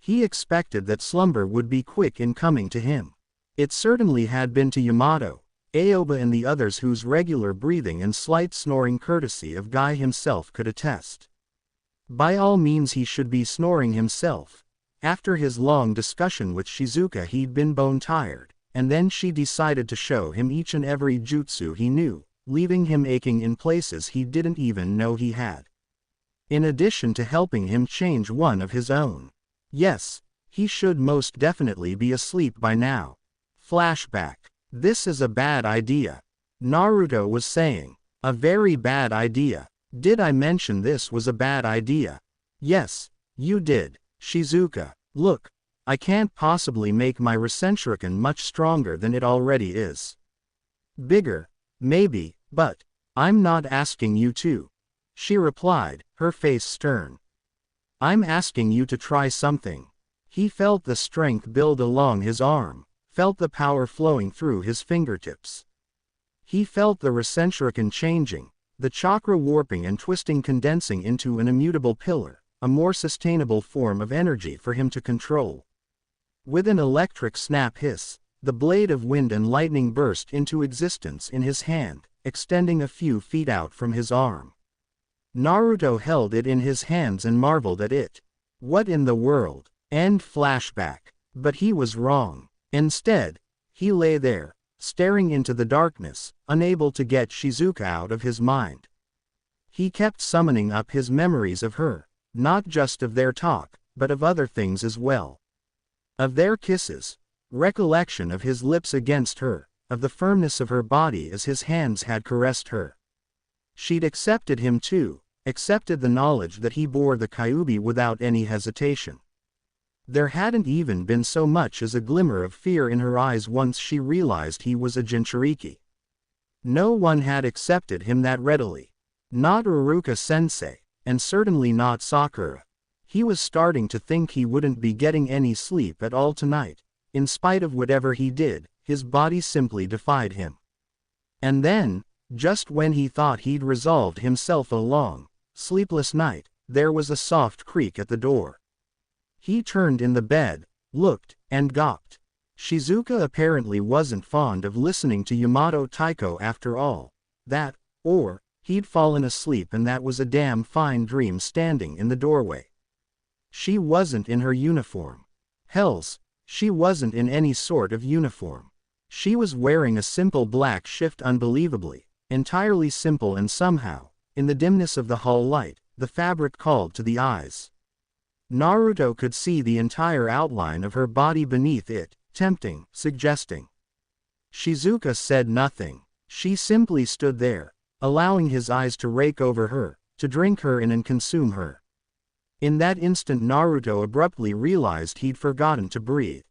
He expected that slumber would be quick in coming to him. It certainly had been to Yamato, Aoba and the others whose regular breathing and slight snoring courtesy of Guy himself could attest. By all means he should be snoring himself. After his long discussion with Shizuka he'd been bone-tired, and then she decided to show him each and every jutsu he knew, leaving him aching in places he didn't even know he had. In addition to helping him change one of his own. Yes, he should most definitely be asleep by now. Flashback. This is a bad idea. Naruto was saying. A very bad idea. Did I mention this was a bad idea? Yes, you did, Shizuka. Look, I can't possibly make my Rasenshuriken much stronger than it already is. Bigger, maybe, but I'm not asking you to. She replied, her face stern. I'm asking you to try something. He felt the strength build along his arm, felt the power flowing through his fingertips. He felt the Rasenshuriken changing, the chakra warping and twisting, condensing into an immutable pillar, a more sustainable form of energy for him to control. With an electric snap hiss, the blade of wind and lightning burst into existence in his hand, extending a few feet out from his arm. Naruto held it in his hands and marveled at it. What in the world? End flashback. But he was wrong. Instead, he lay there, staring into the darkness, unable to get Shizuka out of his mind. He kept summoning up his memories of her, not just of their talk, but of other things as well. Of their kisses, recollection of his lips against her, of the firmness of her body as his hands had caressed her. She'd accepted him too, accepted the knowledge that he bore the Kyuubi without any hesitation. There hadn't even been so much as a glimmer of fear in her eyes once she realized he was a Jinchuriki. No one had accepted him that readily. Not Iruka-sensei, and certainly not Sakura. He was starting to think he wouldn't be getting any sleep at all tonight. In spite of whatever he did, his body simply defied him. And then, just when he thought he'd resolved himself a long, sleepless night, there was a soft creak at the door. He turned in the bed, looked, and gawped. Shizuka apparently wasn't fond of listening to Yamato Taiko after all. That, or, he'd fallen asleep and that was a damn fine dream standing in the doorway. She wasn't in her uniform. Hells, she wasn't in any sort of uniform. She was wearing a simple black shift, unbelievably, entirely simple, and somehow, in the dimness of the hall light, the fabric called to the eyes. Naruto could see the entire outline of her body beneath it, tempting, suggesting. Shizuka said nothing. She simply stood there, allowing his eyes to rake over her, to drink her in and consume her. In that instant Naruto abruptly realized he'd forgotten to breathe.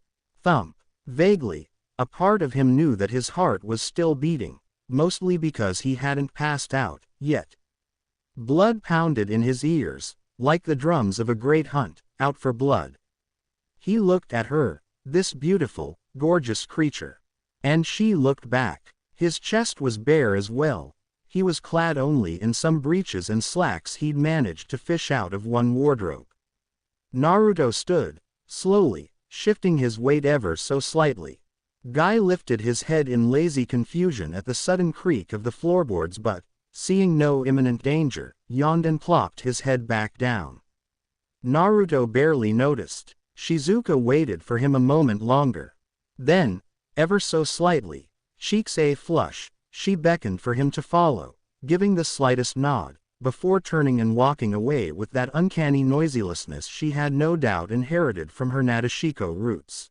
Thump. Vaguely, a part of him knew that his heart was still beating, mostly because he hadn't passed out, yet. Blood pounded in his ears, like the drums of a great hunt, out for blood. He looked at her, this beautiful, gorgeous creature. And she looked back. His chest was bare as well. He was clad only in some breeches and slacks he'd managed to fish out of one wardrobe. Naruto stood, slowly, shifting his weight ever so slightly. Guy lifted his head in lazy confusion at the sudden creak of the floorboards but, seeing no imminent danger, yawned and plopped his head back down. Naruto barely noticed. Shizuka waited for him a moment longer. Then, ever so slightly, cheeks a flush, she beckoned for him to follow, giving the slightest nod, before turning and walking away with that uncanny noiselessness she had no doubt inherited from her Nadeshiko roots.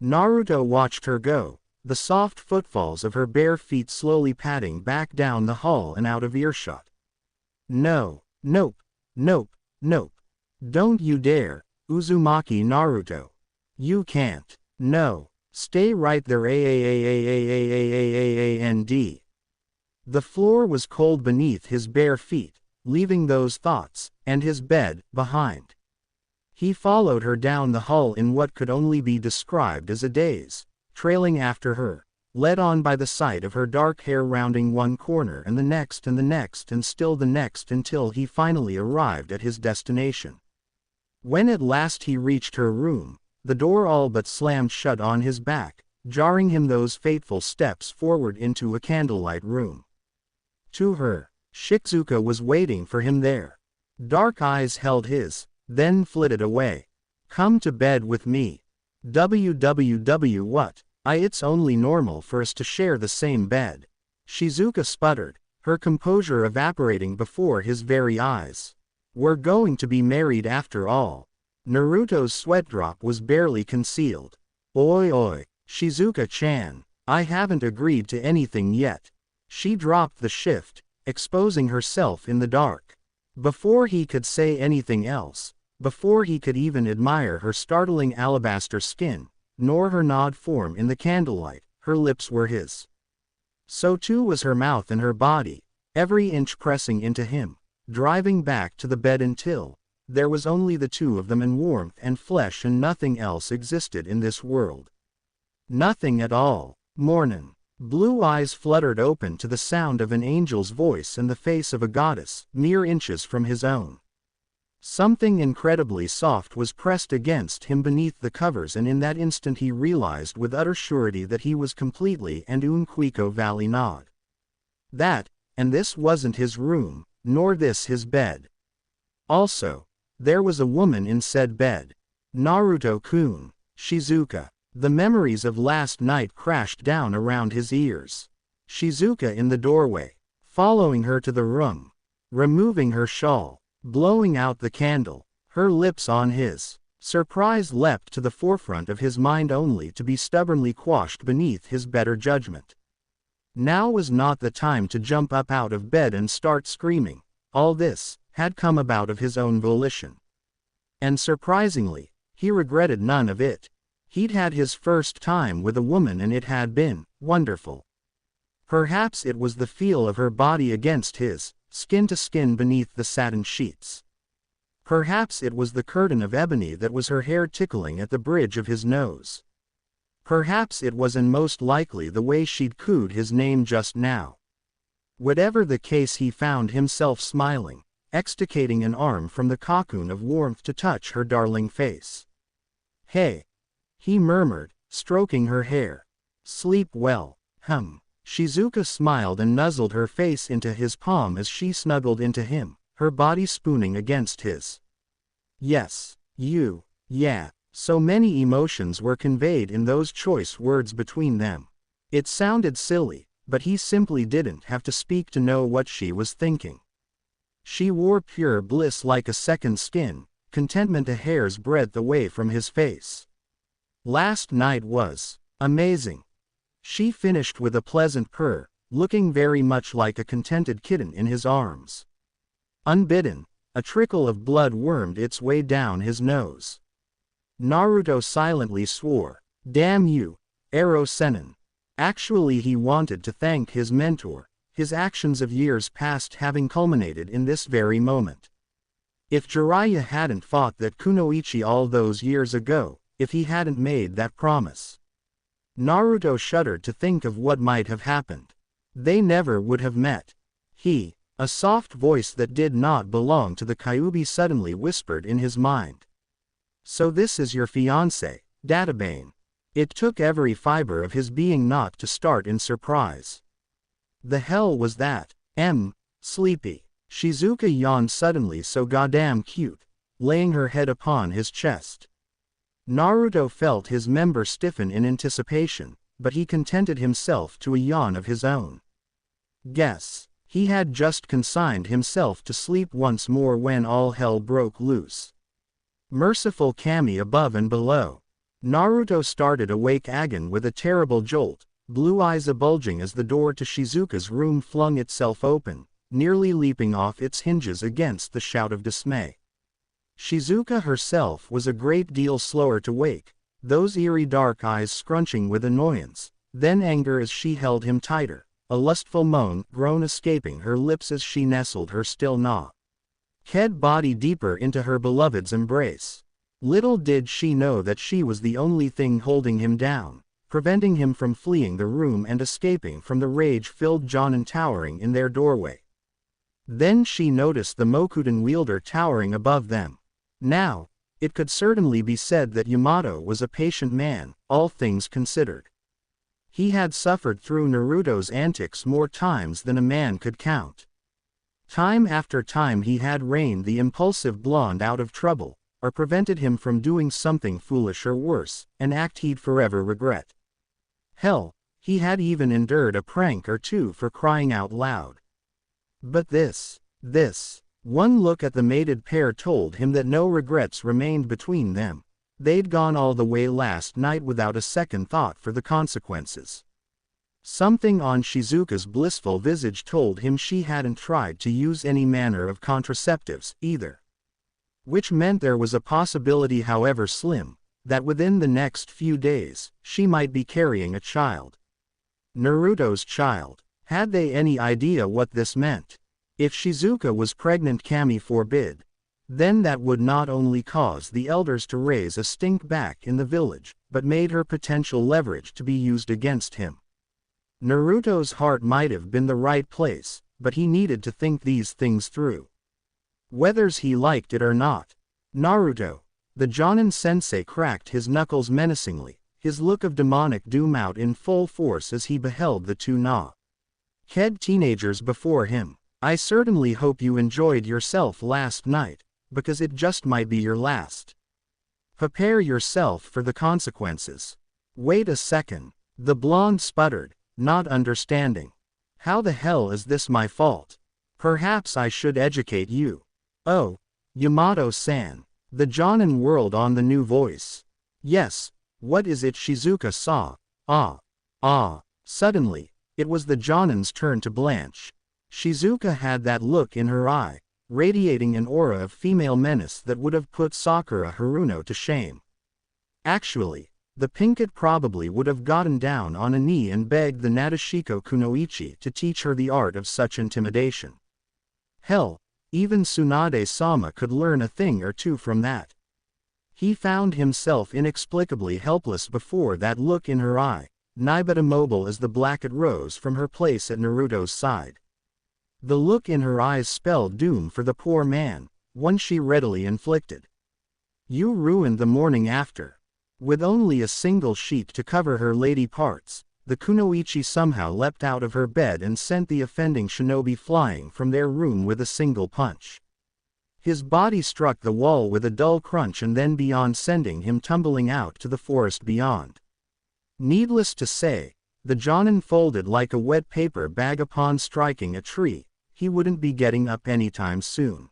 Naruto watched her go, the soft footfalls of her bare feet slowly padding back down the hall and out of earshot. No, nope, nope, nope. Don't you dare, Uzumaki Naruto. You can't. No. Stay right there and. The floor was cold beneath his bare feet, leaving those thoughts, and his bed, behind. He followed her down the hall in what could only be described as a daze, trailing after her, led on by the sight of her dark hair rounding one corner and the next and still the next until he finally arrived at his destination. When at last he reached her room, the door all but slammed shut on his back, jarring him those fateful steps forward into a candlelight room. To her, Shizuka was waiting for him there. Dark eyes held his, then flitted away. Come to bed with me. What? It's only normal for us to share the same bed. Shizuka sputtered, her composure evaporating before his very eyes. We're going to be married after all. Naruto's sweat drop was barely concealed. Oi, Shizuka-chan, I haven't agreed to anything yet. She dropped the shift, exposing herself in the dark. Before he could say anything else, before he could even admire her startling alabaster skin, nor her gnawed form in the candlelight, her lips were his. So too was her mouth and her body, every inch pressing into him, driving back to the bed until there was only the two of them in warmth and flesh and nothing else existed in this world. Nothing at all. Mornin'. Blue eyes fluttered open to the sound of an angel's voice and the face of a goddess, mere inches from his own. Something incredibly soft was pressed against him beneath the covers, and in that instant he realized with utter surety that he was completely and unquico valley gnawed. That, and this wasn't his room, nor this his bed. Also, there was a woman in said bed. Naruto-kun, Shizuka. The memories of last night crashed down around his ears. Shizuka in the doorway, following her to the room, removing her shawl, blowing out the candle, her lips on his. Surprise leapt to the forefront of his mind only to be stubbornly quashed beneath his better judgment. Now was not the time to jump up out of bed and start screaming. All this had come about of his own volition. And surprisingly, he regretted none of it. He'd had his first time with a woman and it had been wonderful. Perhaps it was the feel of her body against his, skin to skin beneath the satin sheets. Perhaps it was the curtain of ebony that was her hair tickling at the bridge of his nose. Perhaps it was, and most likely, the way she'd cooed his name just now. Whatever the case, he found himself smiling, extricating an arm from the cocoon of warmth to touch her darling face. Hey, he murmured, stroking her hair. Sleep well, Shizuka smiled and nuzzled her face into his palm as she snuggled into him, her body spooning against his. Yes, you, yeah, so many emotions were conveyed in those choice words between them. It sounded silly, but he simply didn't have to speak to know what she was thinking. She wore pure bliss like a second skin, contentment a hair's breadth away from his face. Last night was amazing. She finished with a pleasant purr, looking very much like a contented kitten in his arms. Unbidden, a trickle of blood wormed its way down his nose. Naruto silently swore, "Damn you, Ero Sennin." Actually, he wanted to thank his mentor, his actions of years past having culminated in this very moment. If Jiraiya hadn't fought that kunoichi all those years ago, if he hadn't made that promise. Naruto shuddered to think of what might have happened. They never would have met. A soft voice that did not belong to the Kyuubi suddenly whispered in his mind. So this is your fiancé, Databane. It took every fiber of his being not to start in surprise. The hell was that? Sleepy. Shizuka yawned suddenly so goddamn cute, laying her head upon his chest. Naruto felt his member stiffen in anticipation, but he contented himself to a yawn of his own. Guess. He had just consigned himself to sleep once more when all hell broke loose. Merciful Kami above and below. Naruto started awake again with a terrible jolt, blue eyes bulging as the door to Shizuka's room flung itself open, nearly leaping off its hinges against the shout of dismay. Shizuka herself was a great deal slower to wake, those eerie dark eyes scrunching with annoyance, then anger as she held him tighter, a lustful groan escaping her lips as she nestled her still head body deeper into her beloved's embrace. Little did she know that she was the only thing holding him down, preventing him from fleeing the room and escaping from the rage-filled Jonin towering in their doorway. Then she noticed the Mokuden wielder towering above them. Now, it could certainly be said that Yamato was a patient man, all things considered. He had suffered through Naruto's antics more times than a man could count. Time after time he had reined the impulsive blonde out of trouble, or prevented him from doing something foolish or worse, an act he'd forever regret. Hell, he had even endured a prank or two for crying out loud. But this, one look at the mated pair told him that no regrets remained between them. They'd gone all the way last night without a second thought for the consequences. Something on Shizuka's blissful visage told him she hadn't tried to use any manner of contraceptives, either. Which meant there was a possibility, however slim, that within the next few days, she might be carrying a child. Naruto's child. Had they any idea what this meant? If Shizuka was pregnant, Kami forbid. Then that would not only cause the elders to raise a stink back in the village, but made her potential leverage to be used against him. Naruto's heart might have been the right place, but he needed to think these things through. Whether he liked it or not. Naruto. The Jonin sensei cracked his knuckles menacingly, his look of demonic doom out in full force as he beheld the two head teenagers before him. I certainly hope you enjoyed yourself last night, because it just might be your last. Prepare yourself for the consequences. Wait a second. The blonde sputtered, not understanding. How the hell is this my fault? Perhaps I should educate you. Oh, Yamato-san. The Jonin whirled on the new voice. Yes, what is it Shizuka saw? Suddenly, it was the Jonin's turn to blanch. Shizuka had that look in her eye, radiating an aura of female menace that would have put Sakura Haruno to shame. Actually, the pinkett probably would have gotten down on a knee and begged the Nadeshiko Kunoichi to teach her the art of such intimidation. Hell, even Tsunade-sama could learn a thing or two from that. He found himself inexplicably helpless before that look in her eye, nigh but immobile as the Blackett rose from her place at Naruto's side. The look in her eyes spelled doom for the poor man, one she readily inflicted. You ruined the morning after. With only a single sheet to cover her lady parts, the Kunoichi somehow leapt out of her bed and sent the offending shinobi flying from their room with a single punch. His body struck the wall with a dull crunch and then beyond sending him tumbling out to the forest beyond. Needless to say, the Jonin folded like a wet paper bag upon striking a tree. He wouldn't be getting up anytime soon.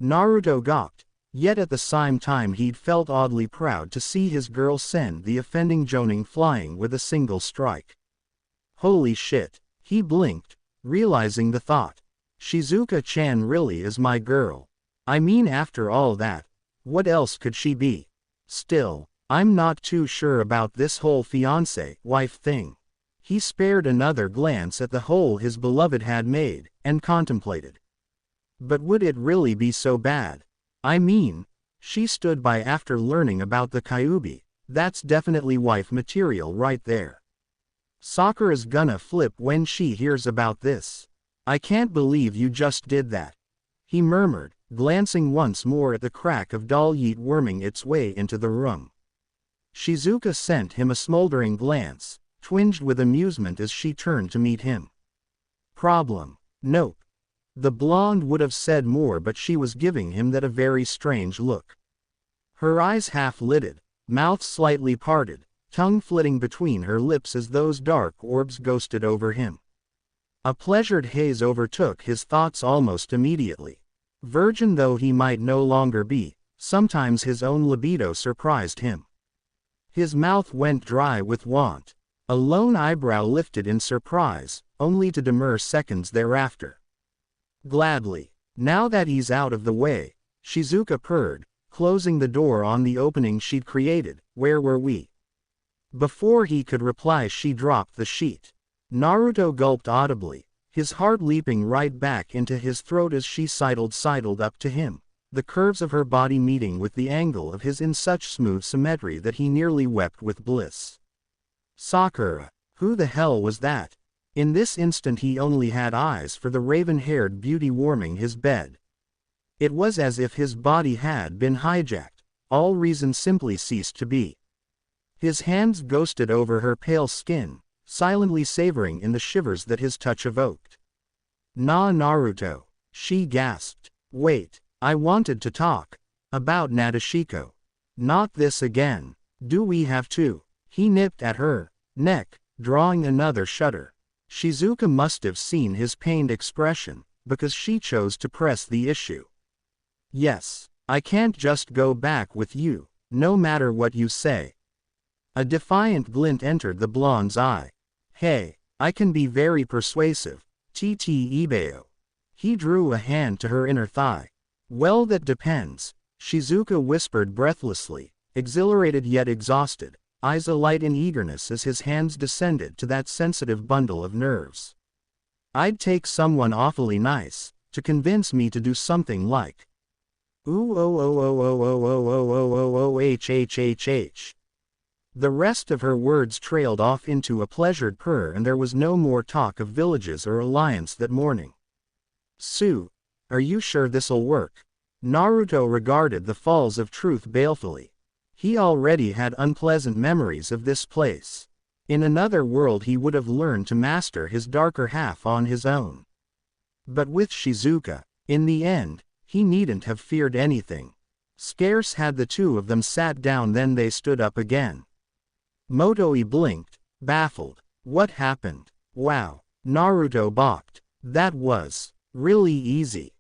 Naruto gawked, yet at the same time he'd felt oddly proud to see his girl send the offending Jonin flying with a single strike. Holy shit, he blinked, realizing the thought. Shizuka-chan really is my girl. I mean, after all that, what else could she be? Still, I'm not too sure about this whole fiancé-wife thing. He spared another glance at the hole his beloved had made, and contemplated. But would it really be so bad? I mean, she stood by after learning about the Kyuubi. That's definitely wife material right there. Sakura's gonna flip when she hears about this. I can't believe you just did that, he murmured, glancing once more at the crack of doll yeet worming its way into the room. Shizuka sent him a smoldering glance, twinged with amusement as she turned to meet him. Problem. Nope. The blonde would have said more, but she was giving him that a very strange look. Her eyes half-lidded, mouth slightly parted, tongue flitting between her lips as those dark orbs ghosted over him. A pleasured haze overtook his thoughts almost immediately. Virgin though he might no longer be, sometimes his own libido surprised him. His mouth went dry with want. A lone eyebrow lifted in surprise, only to demur seconds thereafter. Gladly. Now that he's out of the way, Shizuka purred, closing the door on the opening she'd created. Where were we? Before he could reply, she dropped the sheet. Naruto gulped audibly, his heart leaping right back into his throat as she sidled up to him, the curves of her body meeting with the angle of his in such smooth symmetry that he nearly wept with bliss. Sakura. Who the hell was that? In this instant he only had eyes for the raven-haired beauty warming his bed. It was as if his body had been hijacked, all reason simply ceased to be. His hands ghosted over her pale skin, silently savoring in the shivers that his touch evoked. Naruto, she gasped. Wait, I wanted to talk. About Nadeshiko. Not this again. Do we have to? He nipped at her neck, drawing another shudder. Shizuka must have seen his pained expression, because she chose to press the issue. Yes, I can't just go back with you, no matter what you say. A defiant glint entered the blonde's eye. Hey, I can be very persuasive, Ibeo. He drew a hand to her inner thigh. Well, that depends, Shizuka whispered breathlessly, exhilarated yet exhausted, eyes alight in eagerness as his hands descended to that sensitive bundle of nerves. I'd take someone awfully nice, to convince me to do something like. Ooh oh oh oh oh oh oh oh oh oh oh h. The rest of her words trailed off into a pleasured purr, and there was no more talk of villages or alliance that morning. Sue, are you sure this'll work? Naruto regarded the Falls of Truth balefully. He already had unpleasant memories of this place. In another world he would have learned to master his darker half on his own. But with Shizuka, in the end, he needn't have feared anything. Scarce had the two of them sat down than they stood up again. Motoi blinked, baffled. What happened? Wow. Naruto balked. That was really easy.